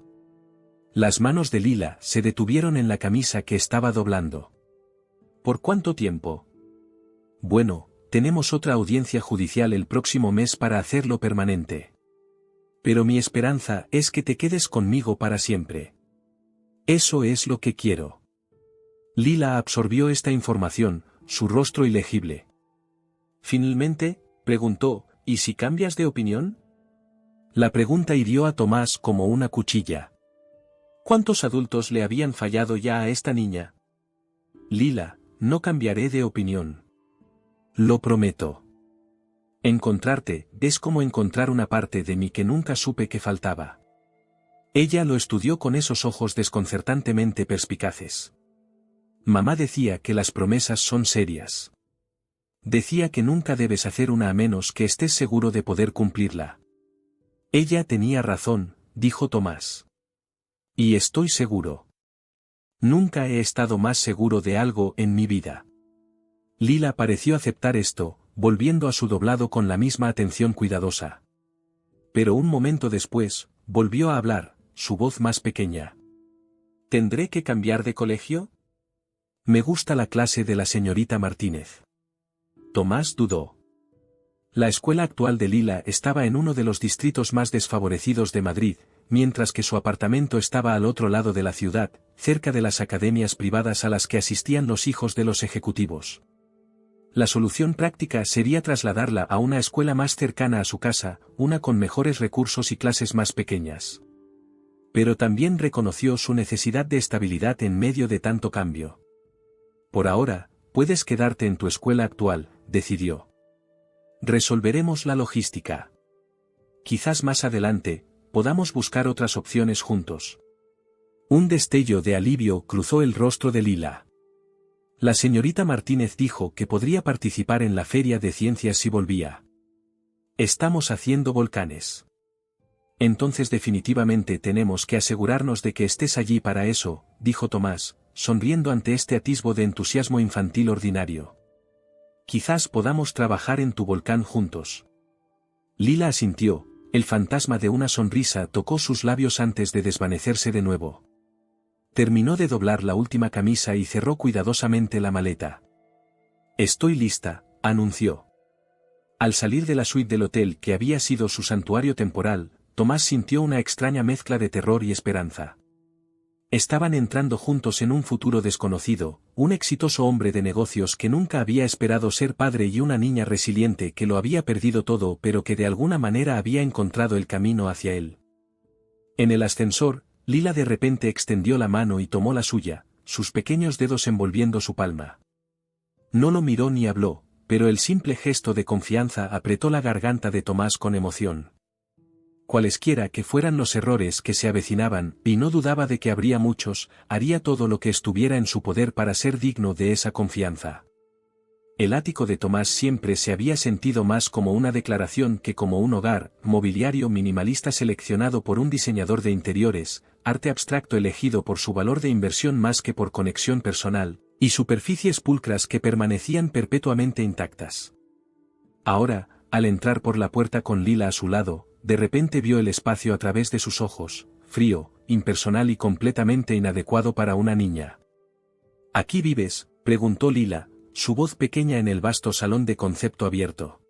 Speaker 1: Las manos de Lila se detuvieron en la camisa que estaba doblando. ¿Por cuánto tiempo? Bueno, tenemos otra audiencia judicial el próximo mes para hacerlo permanente. Pero mi esperanza es que te quedes conmigo para siempre. Eso es lo que quiero. Lila absorbió esta información, su rostro ilegible. Finalmente, preguntó, ¿y si cambias de opinión? La pregunta hirió a Tomás como una cuchilla. ¿Cuántos adultos le habían fallado ya a esta niña? Lila, no cambiaré de opinión. Lo prometo. Encontrarte es como encontrar una parte de mí que nunca supe que faltaba. Ella lo estudió con esos ojos desconcertantemente perspicaces. Mamá decía que las promesas son serias. Decía que nunca debes hacer una a menos que estés seguro de poder cumplirla. Ella tenía razón, dijo Tomás. Y estoy seguro. Nunca he estado más seguro de algo en mi vida. Lila pareció aceptar esto, volviendo a su doblado con la misma atención cuidadosa. Pero un momento después, volvió a hablar, su voz más pequeña. ¿Tendré que cambiar de colegio? Me gusta la clase de la señorita Martínez. Tomás dudó. La escuela actual de Lila estaba en uno de los distritos más desfavorecidos de Madrid, mientras que su apartamento estaba al otro lado de la ciudad, cerca de las academias privadas a las que asistían los hijos de los ejecutivos. La solución práctica sería trasladarla a una escuela más cercana a su casa, una con mejores recursos y clases más pequeñas. Pero también reconoció su necesidad de estabilidad en medio de tanto cambio. Por ahora, puedes quedarte en tu escuela actual, decidió. Resolveremos la logística. Quizás más adelante, podamos buscar otras opciones juntos. Un destello de alivio cruzó el rostro de Lila. La señorita Martínez dijo que podría participar en la feria de ciencias si volvía. Estamos haciendo volcanes. Entonces definitivamente tenemos que asegurarnos de que estés allí para eso, dijo Tomás, sonriendo ante este atisbo de entusiasmo infantil ordinario. Quizás podamos trabajar en tu volcán juntos. Lila asintió, el fantasma de una sonrisa tocó sus labios antes de desvanecerse de nuevo. Terminó de doblar la última camisa y cerró cuidadosamente la maleta. Estoy lista, anunció. Al salir de la suite del hotel que había sido su santuario temporal, Tomás sintió una extraña mezcla de terror y esperanza. Estaban entrando juntos en un futuro desconocido, un exitoso hombre de negocios que nunca había esperado ser padre y una niña resiliente que lo había perdido todo pero que de alguna manera había encontrado el camino hacia él. En el ascensor, Lila de repente extendió la mano y tomó la suya, sus pequeños dedos envolviendo su palma. No lo miró ni habló, pero el simple gesto de confianza apretó la garganta de Tomás con emoción. Cualesquiera que fueran los errores que se avecinaban, y no dudaba de que habría muchos, haría todo lo que estuviera en su poder para ser digno de esa confianza. El ático de Tomás siempre se había sentido más como una declaración que como un hogar, mobiliario minimalista seleccionado por un diseñador de interiores, arte abstracto elegido por su valor de inversión más que por conexión personal, y superficies pulcras que permanecían perpetuamente intactas. Ahora, al entrar por la puerta con Lila a su lado, de repente vio el espacio a través de sus ojos, frío, impersonal y completamente inadecuado para una niña. ¿Aquí vives?, preguntó Lila, su voz pequeña en el vasto salón de concepto abierto.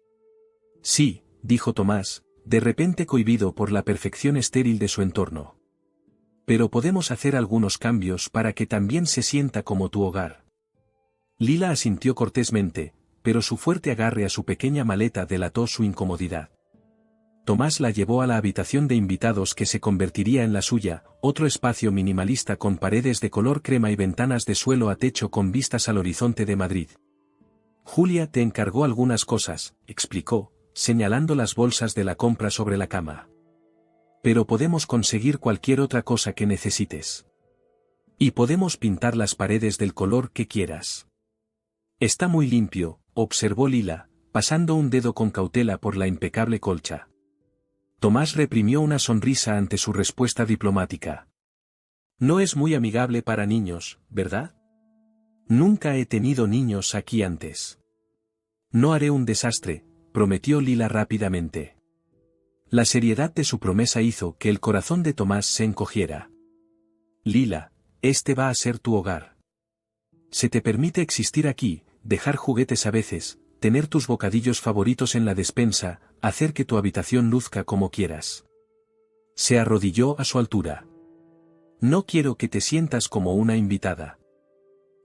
Speaker 1: Sí, dijo Tomás, de repente cohibido por la perfección estéril de su entorno. Pero podemos hacer algunos cambios para que también se sienta como tu hogar. Lila asintió cortésmente, pero su fuerte agarre a su pequeña maleta delató su incomodidad. Tomás la llevó a la habitación de invitados que se convertiría en la suya, otro espacio minimalista con paredes de color crema y ventanas de suelo a techo con vistas al horizonte de Madrid. Julia te encargó algunas cosas, explicó, señalando las bolsas de la compra sobre la cama. Pero podemos conseguir cualquier otra cosa que necesites. Y podemos pintar las paredes del color que quieras. Está muy limpio, observó Lila, pasando un dedo con cautela por la impecable colcha. Tomás reprimió una sonrisa ante su respuesta diplomática. No es muy amigable para niños, ¿verdad? Nunca he tenido niños aquí antes. No haré un desastre, prometió Lila rápidamente. La seriedad de su promesa hizo que el corazón de Tomás se encogiera. Lila, este va a ser tu hogar. Se te permite existir aquí, dejar juguetes a veces, tener tus bocadillos favoritos en la despensa, hacer que tu habitación luzca como quieras. Se arrodilló a su altura. No quiero que te sientas como una invitada.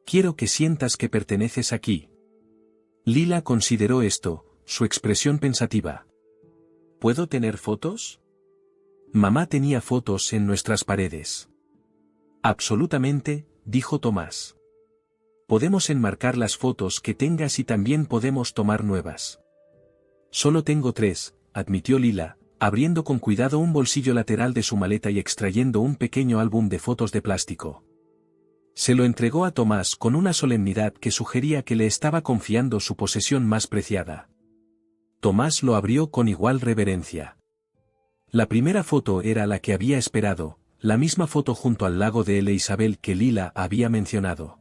Speaker 1: Quiero que sientas que perteneces aquí. Lila consideró esto, su expresión pensativa. ¿Puedo tener fotos? Mamá tenía fotos en nuestras paredes. Absolutamente, dijo Tomás. Podemos enmarcar las fotos que tengas y también podemos tomar nuevas. Solo tengo 3, admitió Lila, abriendo con cuidado un bolsillo lateral de su maleta y extrayendo un pequeño álbum de fotos de plástico. Se lo entregó a Tomás con una solemnidad que sugería que le estaba confiando su posesión más preciada. Tomás lo abrió con igual reverencia. La primera foto era la que había esperado, la misma foto junto al lago de L. Isabel que Lila había mencionado.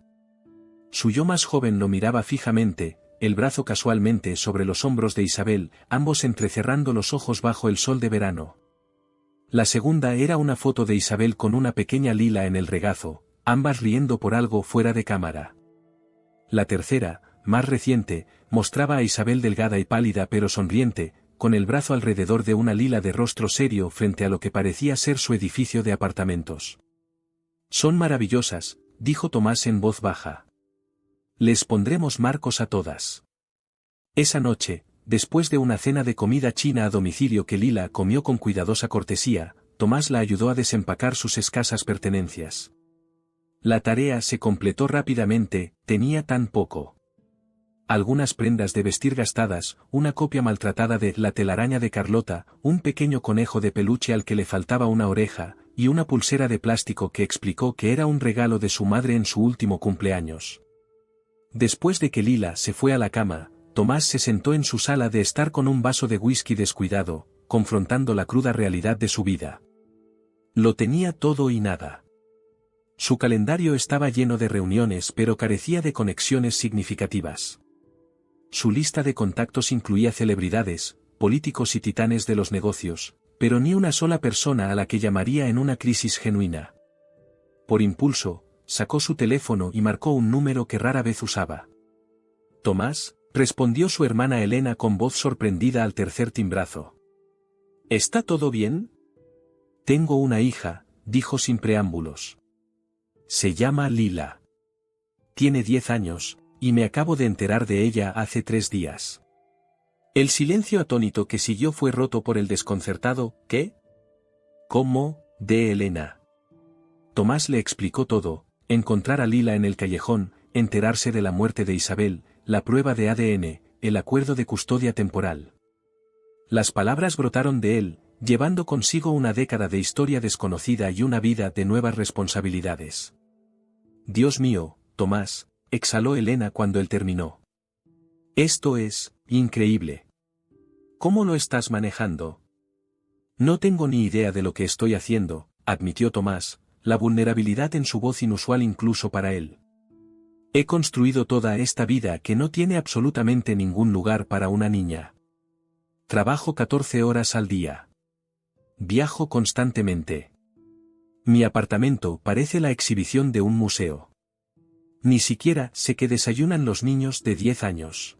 Speaker 1: Su yo más joven lo miraba fijamente, el brazo casualmente sobre los hombros de Isabel, ambos entrecerrando los ojos bajo el sol de verano. La segunda era una foto de Isabel con una pequeña Lila en el regazo, ambas riendo por algo fuera de cámara. La tercera, más reciente, mostraba a Isabel delgada y pálida pero sonriente, con el brazo alrededor de una Lila de rostro serio frente a lo que parecía ser su edificio de apartamentos. Son maravillosas, dijo Tomás en voz baja. Les pondremos marcos a todas. Esa noche, después de una cena de comida china a domicilio que Lila comió con cuidadosa cortesía, Tomás la ayudó a desempacar sus escasas pertenencias. La tarea se completó rápidamente, tenía tan poco. Algunas prendas de vestir gastadas, una copia maltratada de La telaraña de Carlota, un pequeño conejo de peluche al que le faltaba una oreja, y una pulsera de plástico que explicó que era un regalo de su madre en su último cumpleaños. Después de que Lila se fue a la cama, Tomás se sentó en su sala de estar con un vaso de whisky descuidado, confrontando la cruda realidad de su vida. Lo tenía todo y nada. Su calendario estaba lleno de reuniones pero carecía de conexiones significativas. Su lista de contactos incluía celebridades, políticos y titanes de los negocios, pero ni una sola persona a la que llamaría en una crisis genuina. Por impulso, sacó su teléfono y marcó un número que rara vez usaba. «Tomás», respondió su hermana Elena con voz sorprendida al tercer timbrazo. «¿Está todo bien?» «Tengo una hija», dijo sin preámbulos. «Se llama Lila. Tiene 10 años, y me acabo de enterar de ella hace 3 días». El silencio atónito que siguió fue roto por el desconcertado «¿Qué? ¿Cómo?» de Elena. Tomás le explicó todo. Encontrar a Lila en el callejón, enterarse de la muerte de Isabel, la prueba de ADN, el acuerdo de custodia temporal. Las palabras brotaron de él, llevando consigo una década de historia desconocida y una vida de nuevas responsabilidades. «Dios mío, Tomás», exhaló Elena cuando él terminó. Esto es increíble. ¿Cómo lo estás manejando? No tengo ni idea de lo que estoy haciendo, admitió Tomás, la vulnerabilidad en su voz inusual incluso para él. He construido toda esta vida que no tiene absolutamente ningún lugar para una niña. Trabajo 14 horas al día. Viajo constantemente. Mi apartamento parece la exhibición de un museo. Ni siquiera sé qué desayunan los niños de 10 años.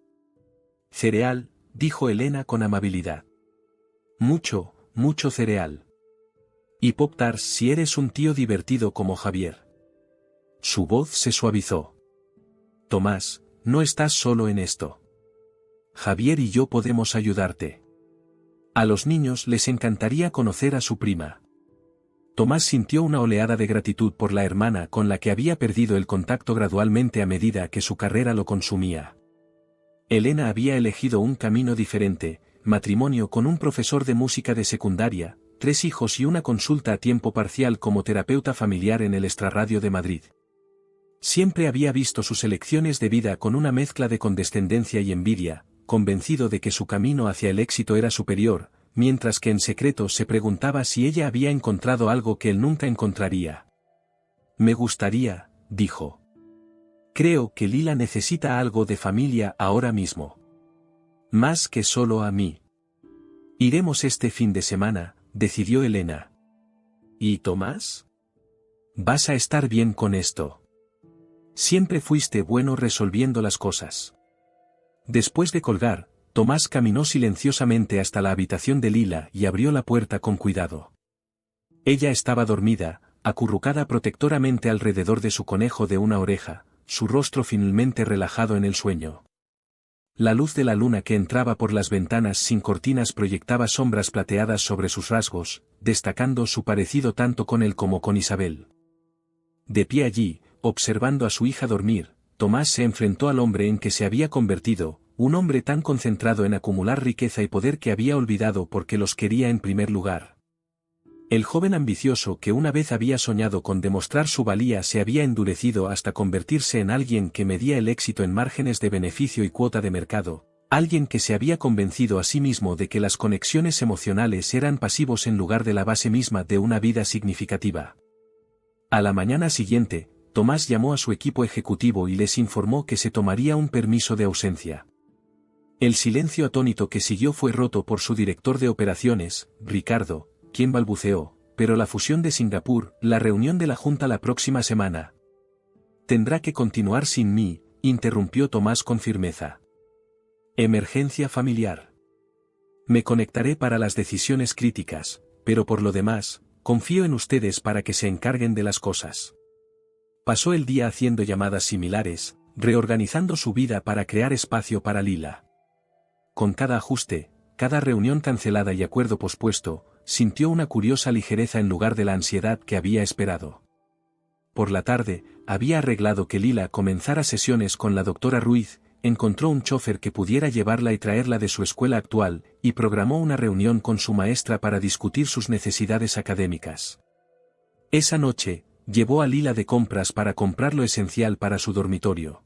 Speaker 1: Cereal, dijo Elena con amabilidad. Mucho, mucho cereal. Y Pop-Tarts si eres un tío divertido como Javier. Su voz se suavizó. Tomás, no estás solo en esto. Javier y yo podemos ayudarte. A los niños les encantaría conocer a su prima. Tomás sintió una oleada de gratitud por la hermana con la que había perdido el contacto gradualmente a medida que su carrera lo consumía. Elena había elegido un camino diferente, matrimonio con un profesor de música de secundaria, 3 hijos y una consulta a tiempo parcial como terapeuta familiar en el Extrarradio de Madrid. Siempre había visto sus elecciones de vida con una mezcla de condescendencia y envidia, convencido de que su camino hacia el éxito era superior, mientras que en secreto se preguntaba si ella había encontrado algo que él nunca encontraría. Me gustaría, dijo. Creo que Lila necesita algo de familia ahora mismo. Más que solo a mí. Iremos este fin de semana, decidió Elena. ¿Y Tomás? Vas a estar bien con esto. Siempre fuiste bueno resolviendo las cosas. Después de colgar, Tomás caminó silenciosamente hasta la habitación de Lila y abrió la puerta con cuidado. Ella estaba dormida, acurrucada protectoramente alrededor de su conejo de una oreja, su rostro finalmente relajado en el sueño. La luz de la luna que entraba por las ventanas sin cortinas proyectaba sombras plateadas sobre sus rasgos, destacando su parecido tanto con él como con Isabel. De pie allí, observando a su hija dormir, Tomás se enfrentó al hombre en que se había convertido, un hombre tan concentrado en acumular riqueza y poder que había olvidado por qué los quería en primer lugar. El joven ambicioso que una vez había soñado con demostrar su valía se había endurecido hasta convertirse en alguien que medía el éxito en márgenes de beneficio y cuota de mercado, alguien que se había convencido a sí mismo de que las conexiones emocionales eran pasivos en lugar de la base misma de una vida significativa. A la mañana siguiente, Tomás llamó a su equipo ejecutivo y les informó que se tomaría un permiso de ausencia. El silencio atónito que siguió fue roto por su director de operaciones, Ricardo, quien balbuceó, pero la fusión de Singapur, la reunión de la Junta la próxima semana. Tendrá que continuar sin mí, interrumpió Tomás con firmeza. Emergencia familiar. Me conectaré para las decisiones críticas, pero por lo demás, confío en ustedes para que se encarguen de las cosas. Pasó el día haciendo llamadas similares, reorganizando su vida para crear espacio para Lila. Con cada ajuste, cada reunión cancelada y acuerdo pospuesto, sintió una curiosa ligereza en lugar de la ansiedad que había esperado. Por la tarde, había arreglado que Lila comenzara sesiones con la doctora Ruiz, encontró un chofer que pudiera llevarla y traerla de su escuela actual, y programó una reunión con su maestra para discutir sus necesidades académicas. Esa noche, llevó a Lila de compras para comprar lo esencial para su dormitorio.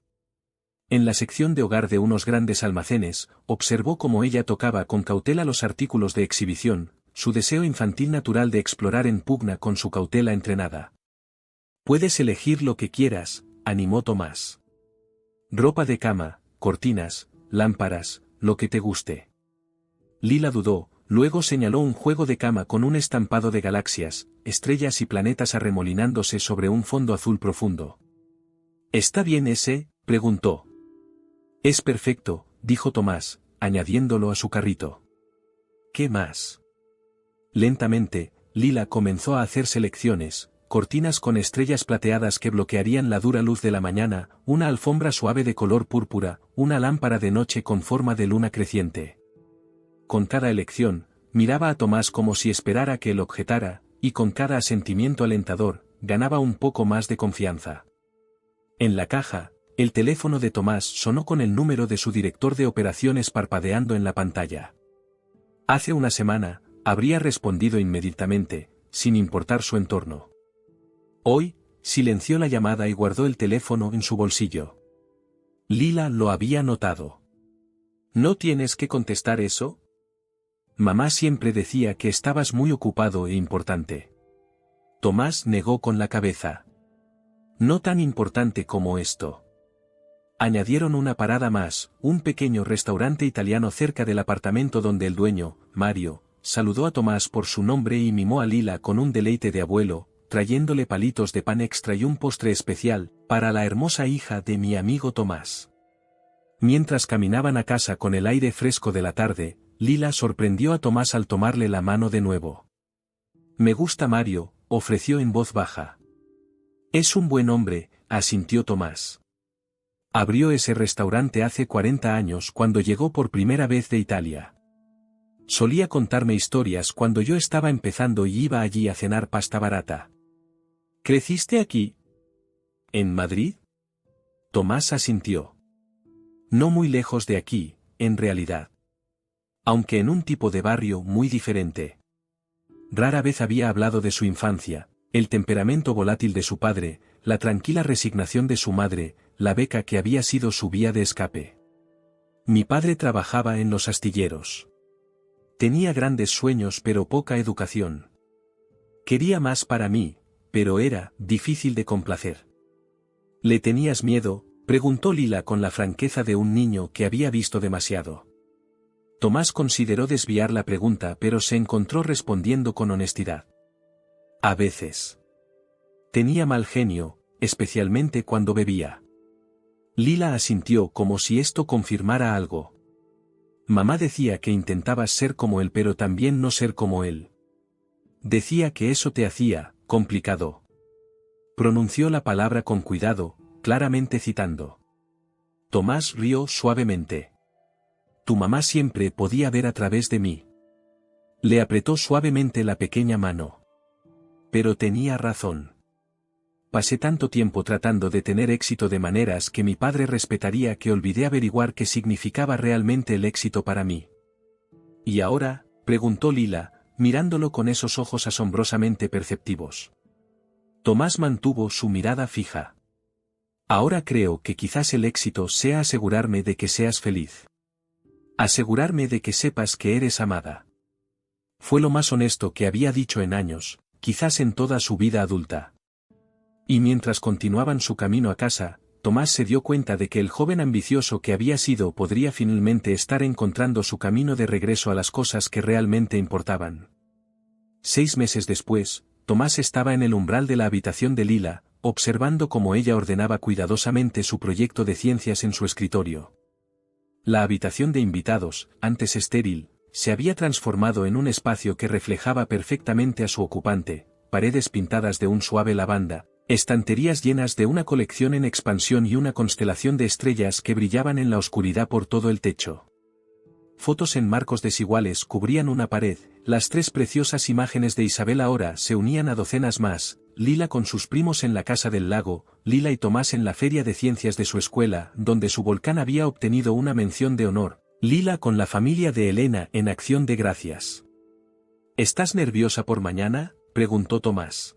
Speaker 1: En la sección de hogar de unos grandes almacenes, observó cómo ella tocaba con cautela los artículos de exhibición, su deseo infantil natural de explorar en pugna con su cautela entrenada. Puedes elegir lo que quieras, animó Tomás. Ropa de cama, cortinas, lámparas, lo que te guste. Lila dudó, luego señaló un juego de cama con un estampado de galaxias, estrellas y planetas arremolinándose sobre un fondo azul profundo. ¿Está bien ese?, preguntó. Es perfecto, dijo Tomás, añadiéndolo a su carrito. ¿Qué más? Lentamente, Lila comenzó a hacer selecciones, cortinas con estrellas plateadas que bloquearían la dura luz de la mañana, una alfombra suave de color púrpura, una lámpara de noche con forma de luna creciente. Con cada elección, miraba a Tomás como si esperara que él objetara, y con cada asentimiento alentador, ganaba un poco más de confianza. En la caja, el teléfono de Tomás sonó con el número de su director de operaciones parpadeando en la pantalla. Hace una semana, habría respondido inmediatamente, sin importar su entorno. Hoy, silenció la llamada y guardó el teléfono en su bolsillo. Lila lo había notado. ¿No tienes que contestar eso? Mamá siempre decía que estabas muy ocupado e importante. Tomás negó con la cabeza. No tan importante como esto. Añadieron una parada más, un pequeño restaurante italiano cerca del apartamento donde el dueño, Mario, saludó a Tomás por su nombre y mimó a Lila con un deleite de abuelo, trayéndole palitos de pan extra y un postre especial, para la hermosa hija de mi amigo Tomás. Mientras caminaban a casa con el aire fresco de la tarde, Lila sorprendió a Tomás al tomarle la mano de nuevo. Me gusta Mario, ofreció en voz baja. Es un buen hombre, asintió Tomás. Abrió ese restaurante hace 40 años cuando llegó por primera vez de Italia. Solía contarme historias cuando yo estaba empezando y iba allí a cenar pasta barata. ¿Creciste aquí? ¿En Madrid? Tomás asintió. No muy lejos de aquí, en realidad. Aunque en un tipo de barrio muy diferente. Rara vez había hablado de su infancia, el temperamento volátil de su padre, la tranquila resignación de su madre, la beca que había sido su vía de escape. Mi padre trabajaba en los astilleros. Tenía grandes sueños pero poca educación. Quería más para mí, pero era difícil de complacer. ¿Le tenías miedo?, preguntó Lila con la franqueza de un niño que había visto demasiado. Tomás consideró desviar la pregunta pero se encontró respondiendo con honestidad. A veces. Tenía mal genio, especialmente cuando bebía. Lila asintió como si esto confirmara algo. Mamá decía que intentabas ser como él pero también no ser como él. Decía que eso te hacía complicado. Pronunció la palabra con cuidado, claramente citando. Tomás rió suavemente. Tu mamá siempre podía ver a través de mí. Le apretó suavemente la pequeña mano. Pero tenía razón. Pasé tanto tiempo tratando de tener éxito de maneras que mi padre respetaría que olvidé averiguar qué significaba realmente el éxito para mí. ¿Y ahora?, preguntó Lila, mirándolo con esos ojos asombrosamente perceptivos. Tomás mantuvo su mirada fija. Ahora creo que quizás el éxito sea asegurarme de que seas feliz. Asegurarme de que sepas que eres amada. Fue lo más honesto que había dicho en años, quizás en toda su vida adulta. Y mientras continuaban su camino a casa, Tomás se dio cuenta de que el joven ambicioso que había sido podría finalmente estar encontrando su camino de regreso a las cosas que realmente importaban. 6 meses después, Tomás estaba en el umbral de la habitación de Lila, observando cómo ella ordenaba cuidadosamente su proyecto de ciencias en su escritorio. La habitación de invitados, antes estéril, se había transformado en un espacio que reflejaba perfectamente a su ocupante, paredes pintadas de un suave lavanda, estanterías llenas de una colección en expansión y una constelación de estrellas que brillaban en la oscuridad por todo el techo. Fotos en marcos desiguales cubrían una pared, las 3 preciosas imágenes de Isabel ahora se unían a docenas más, Lila con sus primos en la casa del lago, Lila y Tomás en la feria de ciencias de su escuela, donde su volcán había obtenido una mención de honor, Lila con la familia de Elena en acción de gracias. ¿Estás nerviosa por mañana?, preguntó Tomás.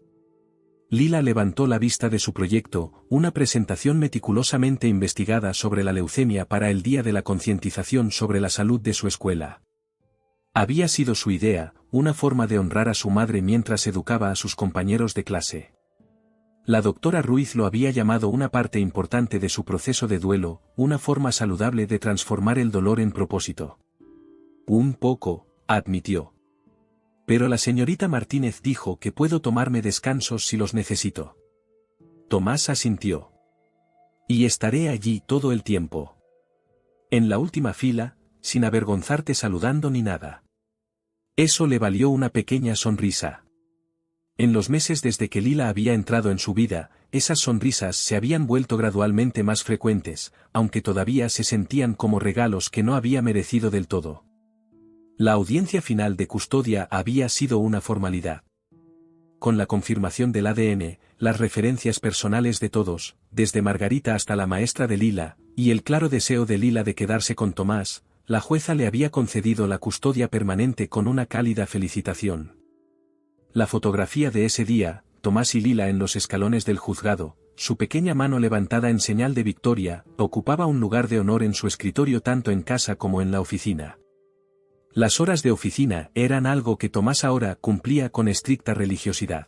Speaker 1: Lila levantó la vista de su proyecto, una presentación meticulosamente investigada sobre la leucemia para el Día de la Concientización sobre la Salud de su escuela. Había sido su idea, una forma de honrar a su madre mientras educaba a sus compañeros de clase. La doctora Ruiz lo había llamado una parte importante de su proceso de duelo, una forma saludable de transformar el dolor en propósito. Un poco, admitió. Pero la señorita Martínez dijo que puedo tomarme descansos si los necesito. Tomás asintió. Y estaré allí todo el tiempo. En la última fila, sin avergonzarte saludando ni nada. Eso le valió una pequeña sonrisa. En los meses desde que Lila había entrado en su vida, esas sonrisas se habían vuelto gradualmente más frecuentes, aunque todavía se sentían como regalos que no había merecido del todo. La audiencia final de custodia había sido una formalidad. Con la confirmación del ADN, las referencias personales de todos, desde Margarita hasta la maestra de Lila, y el claro deseo de Lila de quedarse con Tomás, la jueza le había concedido la custodia permanente con una cálida felicitación. La fotografía de ese día, Tomás y Lila en los escalones del juzgado, su pequeña mano levantada en señal de victoria, ocupaba un lugar de honor en su escritorio tanto en casa como en la oficina. Las horas de oficina eran algo que Tomás ahora cumplía con estricta religiosidad.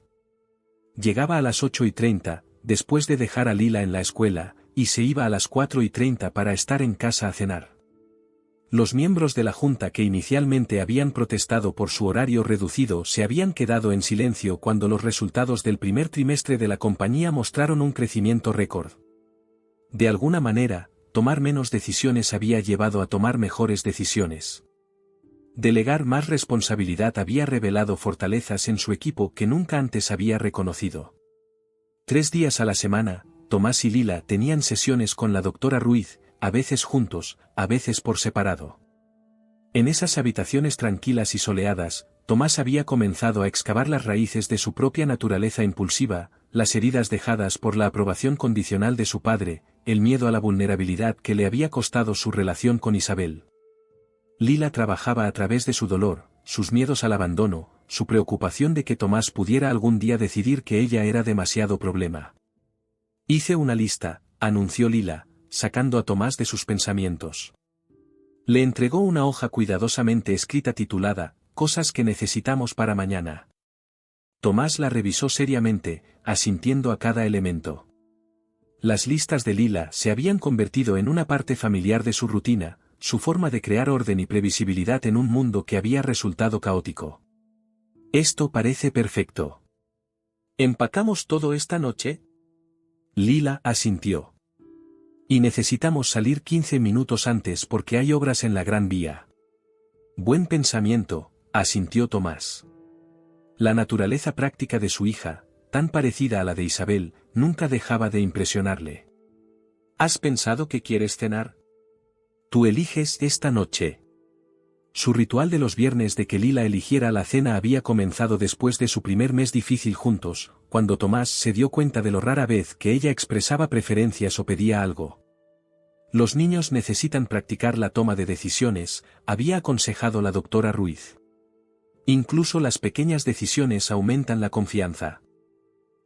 Speaker 1: Llegaba a las 8:30, después de dejar a Lila en la escuela, y se iba a las 4:30 para estar en casa a cenar. Los miembros de la junta que inicialmente habían protestado por su horario reducido se habían quedado en silencio cuando los resultados del primer trimestre de la compañía mostraron un crecimiento récord. De alguna manera, tomar menos decisiones había llevado a tomar mejores decisiones. Delegar más responsabilidad había revelado fortalezas en su equipo que nunca antes había reconocido. 3 días a la semana, Tomás y Lila tenían sesiones con la doctora Ruiz, a veces juntos, a veces por separado. En esas habitaciones tranquilas y soleadas, Tomás había comenzado a excavar las raíces de su propia naturaleza impulsiva, las heridas dejadas por la aprobación condicional de su padre, el miedo a la vulnerabilidad que le había costado su relación con Isabel. Lila trabajaba a través de su dolor, sus miedos al abandono, su preocupación de que Tomás pudiera algún día decidir que ella era demasiado problema. Hice una lista, anunció Lila, sacando a Tomás de sus pensamientos. Le entregó una hoja cuidadosamente escrita titulada, Cosas que necesitamos para mañana. Tomás la revisó seriamente, asintiendo a cada elemento. Las listas de Lila se habían convertido en una parte familiar de su rutina, su forma de crear orden y previsibilidad en un mundo que había resultado caótico. Esto parece perfecto. ¿Empacamos todo esta noche? Lila asintió. Y necesitamos salir 15 minutos antes porque hay obras en la Gran Vía. Buen pensamiento, asintió Tomás. La naturaleza práctica de su hija, tan parecida a la de Isabel, nunca dejaba de impresionarle. ¿Has pensado que quieres cenar? Tú eliges esta noche. Su ritual de los viernes de que Lila eligiera la cena había comenzado después de su primer mes difícil juntos, cuando Tomás se dio cuenta de lo rara vez que ella expresaba preferencias o pedía algo. Los niños necesitan practicar la toma de decisiones, había aconsejado la doctora Ruiz. Incluso las pequeñas decisiones aumentan la confianza.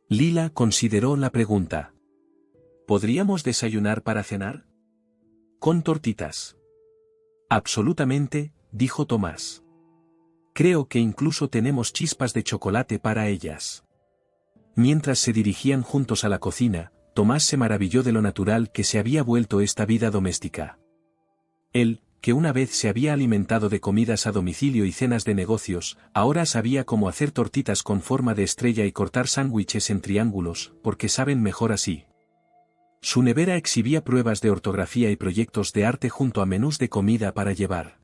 Speaker 1: Lila consideró la pregunta. ¿Podríamos desayunar para cenar? Con tortitas. Absolutamente, dijo Tomás. Creo que incluso tenemos chispas de chocolate para ellas. Mientras se dirigían juntos a la cocina, Tomás se maravilló de lo natural que se había vuelto esta vida doméstica. Él, que una vez se había alimentado de comidas a domicilio y cenas de negocios, ahora sabía cómo hacer tortitas con forma de estrella y cortar sándwiches en triángulos, porque saben mejor así. Su nevera exhibía pruebas de ortografía y proyectos de arte junto a menús de comida para llevar.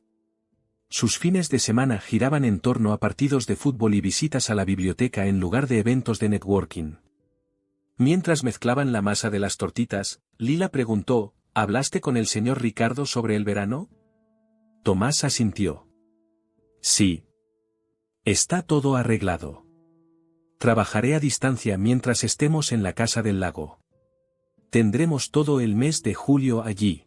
Speaker 1: Sus fines de semana giraban en torno a partidos de fútbol y visitas a la biblioteca en lugar de eventos de networking. Mientras mezclaban la masa de las tortitas, Lila preguntó, ¿hablaste con el señor Ricardo sobre el verano? Tomás asintió. Sí. Está todo arreglado. Trabajaré a distancia mientras estemos en la casa del lago. Tendremos todo el mes de julio allí.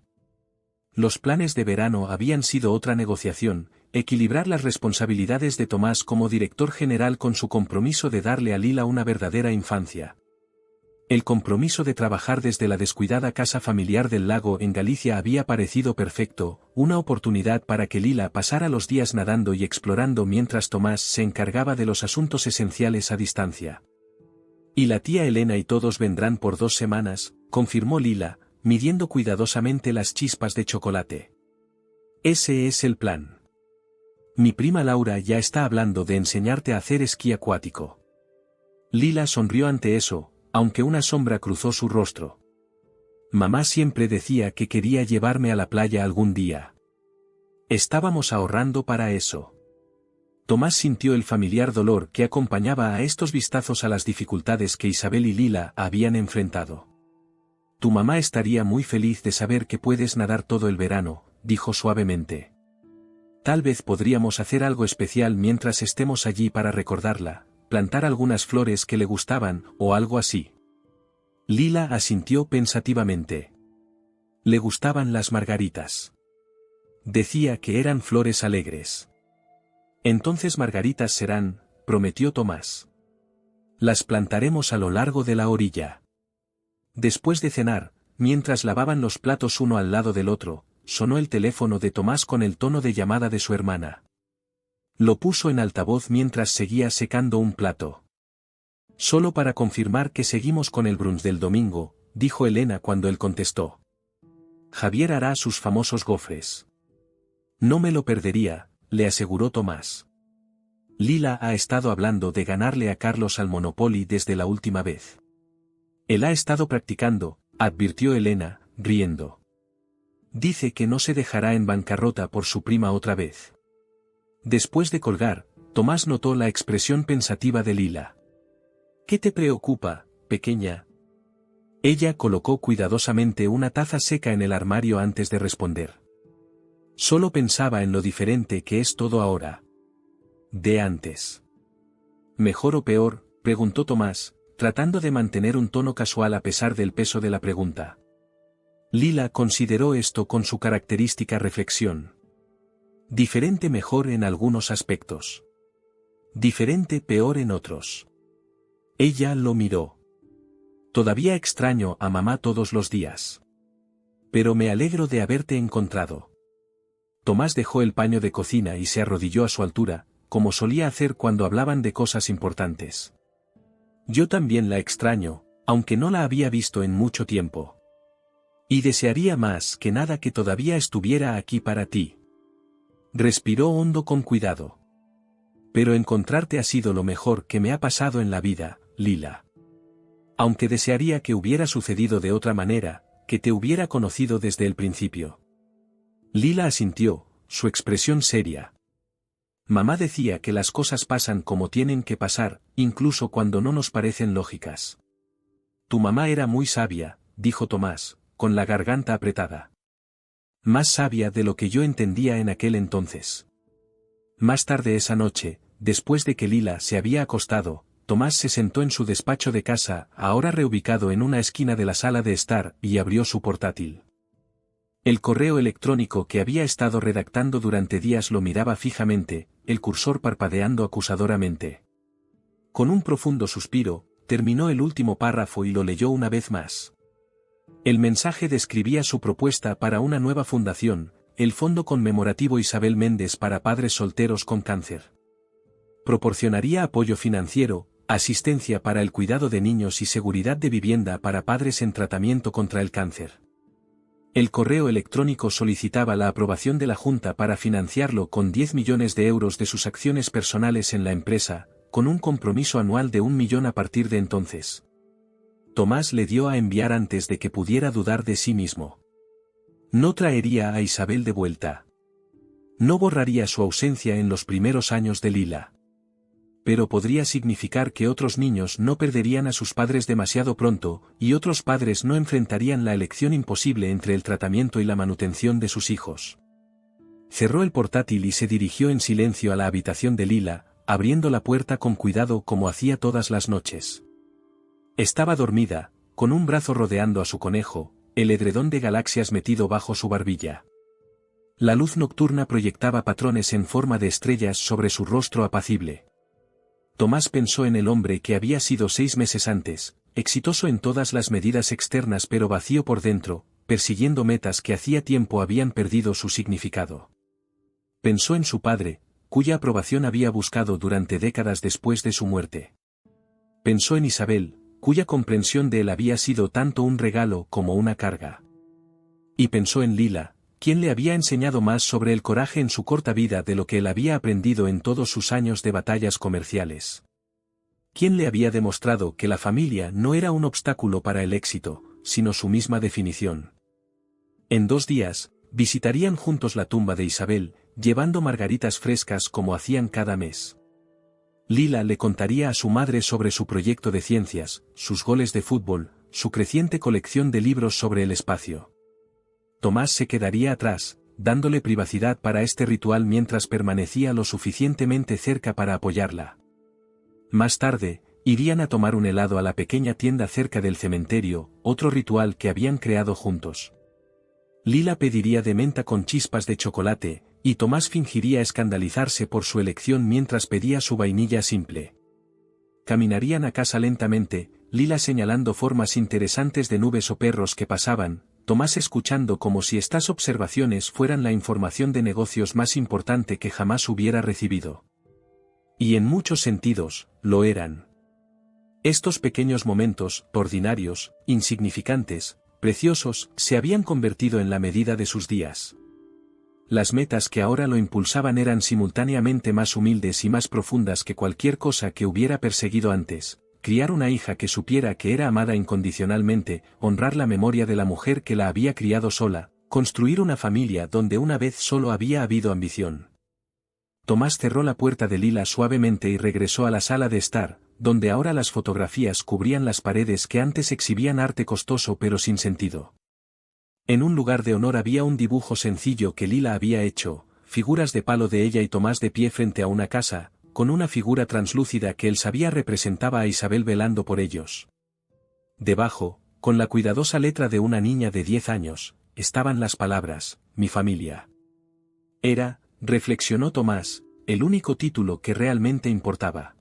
Speaker 1: Los planes de verano habían sido otra negociación, equilibrar las responsabilidades de Tomás como director general con su compromiso de darle a Lila una verdadera infancia. El compromiso de trabajar desde la descuidada casa familiar del lago en Galicia había parecido perfecto, una oportunidad para que Lila pasara los días nadando y explorando mientras Tomás se encargaba de los asuntos esenciales a distancia. Y la tía Elena y todos vendrán por 2 semanas, confirmó Lila, midiendo cuidadosamente las chispas de chocolate. Ese es el plan. Mi prima Laura ya está hablando de enseñarte a hacer esquí acuático. Lila sonrió ante eso, aunque una sombra cruzó su rostro. Mamá siempre decía que quería llevarme a la playa algún día. Estábamos ahorrando para eso. Tomás sintió el familiar dolor que acompañaba a estos vistazos a las dificultades que Isabel y Lila habían enfrentado. Tu mamá estaría muy feliz de saber que puedes nadar todo el verano, dijo suavemente. Tal vez podríamos hacer algo especial mientras estemos allí para recordarla, plantar algunas flores que le gustaban, o algo así. Lila asintió pensativamente. Le gustaban las margaritas. Decía que eran flores alegres. Entonces margaritas serán, prometió Tomás. Las plantaremos a lo largo de la orilla. Después de cenar, mientras lavaban los platos uno al lado del otro, sonó el teléfono de Tomás con el tono de llamada de su hermana. Lo puso en altavoz mientras seguía secando un plato. Solo para confirmar que seguimos con el brunch del domingo, dijo Elena cuando él contestó. Javier hará sus famosos gofres. No me lo perdería, le aseguró Tomás. Lila ha estado hablando de ganarle a Carlos al Monopoly desde la última vez. Él ha estado practicando, advirtió Elena, riendo. Dice que no se dejará en bancarrota por su prima otra vez. Después de colgar, Tomás notó la expresión pensativa de Lila. ¿Qué te preocupa, pequeña? Ella colocó cuidadosamente una taza seca en el armario antes de responder. Solo pensaba en lo diferente que es todo ahora. De antes. ¿Mejor o peor?, preguntó Tomás, tratando de mantener un tono casual a pesar del peso de la pregunta. Lila consideró esto con su característica reflexión. Diferente mejor en algunos aspectos. Diferente peor en otros. Ella lo miró. Todavía extraño a mamá todos los días. Pero me alegro de haberte encontrado. Tomás dejó el paño de cocina y se arrodilló a su altura, como solía hacer cuando hablaban de cosas importantes. Yo también la extraño, aunque no la había visto en mucho tiempo. Y desearía más que nada que todavía estuviera aquí para ti. Respiró hondo con cuidado. Pero encontrarte ha sido lo mejor que me ha pasado en la vida, Lila. Aunque desearía que hubiera sucedido de otra manera, que te hubiera conocido desde el principio. Lila asintió, su expresión seria. Mamá decía que las cosas pasan como tienen que pasar, incluso cuando no nos parecen lógicas. Tu mamá era muy sabia, dijo Tomás, con la garganta apretada. Más sabia de lo que yo entendía en aquel entonces. Más tarde esa noche, después de que Lila se había acostado, Tomás se sentó en su despacho de casa, ahora reubicado en una esquina de la sala de estar, y abrió su portátil. El correo electrónico que había estado redactando durante días lo miraba fijamente, el cursor parpadeando acusadoramente. Con un profundo suspiro, terminó el último párrafo y lo leyó una vez más. El mensaje describía su propuesta para una nueva fundación, el Fondo Conmemorativo Isabel Méndez para Padres Solteros con Cáncer. Proporcionaría apoyo financiero, asistencia para el cuidado de niños y seguridad de vivienda para padres en tratamiento contra el cáncer. El correo electrónico solicitaba la aprobación de la Junta para financiarlo con 10 millones de euros de sus acciones personales en la empresa, con un compromiso anual de 1 millón a partir de entonces. Tomás le dio a enviar antes de que pudiera dudar de sí mismo. No traería a Isabel de vuelta. No borraría su ausencia en los primeros años de Lila. Pero podría significar que otros niños no perderían a sus padres demasiado pronto, y otros padres no enfrentarían la elección imposible entre el tratamiento y la manutención de sus hijos. Cerró el portátil y se dirigió en silencio a la habitación de Lila, abriendo la puerta con cuidado como hacía todas las noches. Estaba dormida, con un brazo rodeando a su conejo, el edredón de galaxias metido bajo su barbilla. La luz nocturna proyectaba patrones en forma de estrellas sobre su rostro apacible. Tomás pensó en el hombre que había sido 6 meses antes, exitoso en todas las medidas externas pero vacío por dentro, persiguiendo metas que hacía tiempo habían perdido su significado. Pensó en su padre, cuya aprobación había buscado durante décadas después de su muerte. Pensó en Isabel, cuya comprensión de él había sido tanto un regalo como una carga. Y pensó en Lila, quien le había enseñado más sobre el coraje en su corta vida de lo que él había aprendido en todos sus años de batallas comerciales. Quien le había demostrado que la familia no era un obstáculo para el éxito, sino su misma definición. En 2 días, visitarían juntos la tumba de Isabel, llevando margaritas frescas como hacían cada mes. Lila le contaría a su madre sobre su proyecto de ciencias, sus goles de fútbol, su creciente colección de libros sobre el espacio. Tomás se quedaría atrás, dándole privacidad para este ritual mientras permanecía lo suficientemente cerca para apoyarla. Más tarde, irían a tomar un helado a la pequeña tienda cerca del cementerio, otro ritual que habían creado juntos. Lila pediría de menta con chispas de chocolate, y Tomás fingiría escandalizarse por su elección mientras pedía su vainilla simple. Caminarían a casa lentamente, Lila señalando formas interesantes de nubes o perros que pasaban, Tomás escuchando como si estas observaciones fueran la información de negocios más importante que jamás hubiera recibido. Y en muchos sentidos, lo eran. Estos pequeños momentos, ordinarios, insignificantes, preciosos, se habían convertido en la medida de sus días. Las metas que ahora lo impulsaban eran simultáneamente más humildes y más profundas que cualquier cosa que hubiera perseguido antes: criar una hija que supiera que era amada incondicionalmente, honrar la memoria de la mujer que la había criado sola, construir una familia donde una vez solo había habido ambición. Tomás cerró la puerta de Lila suavemente y regresó a la sala de estar, donde ahora las fotografías cubrían las paredes que antes exhibían arte costoso pero sin sentido. En un lugar de honor había un dibujo sencillo que Lila había hecho, figuras de palo de ella y Tomás de pie frente a una casa, con una figura translúcida que él sabía representaba a Isabel velando por ellos. Debajo, con la cuidadosa letra de una niña de 10 años, estaban las palabras: mi familia. Era, reflexionó Tomás, el único título que realmente importaba.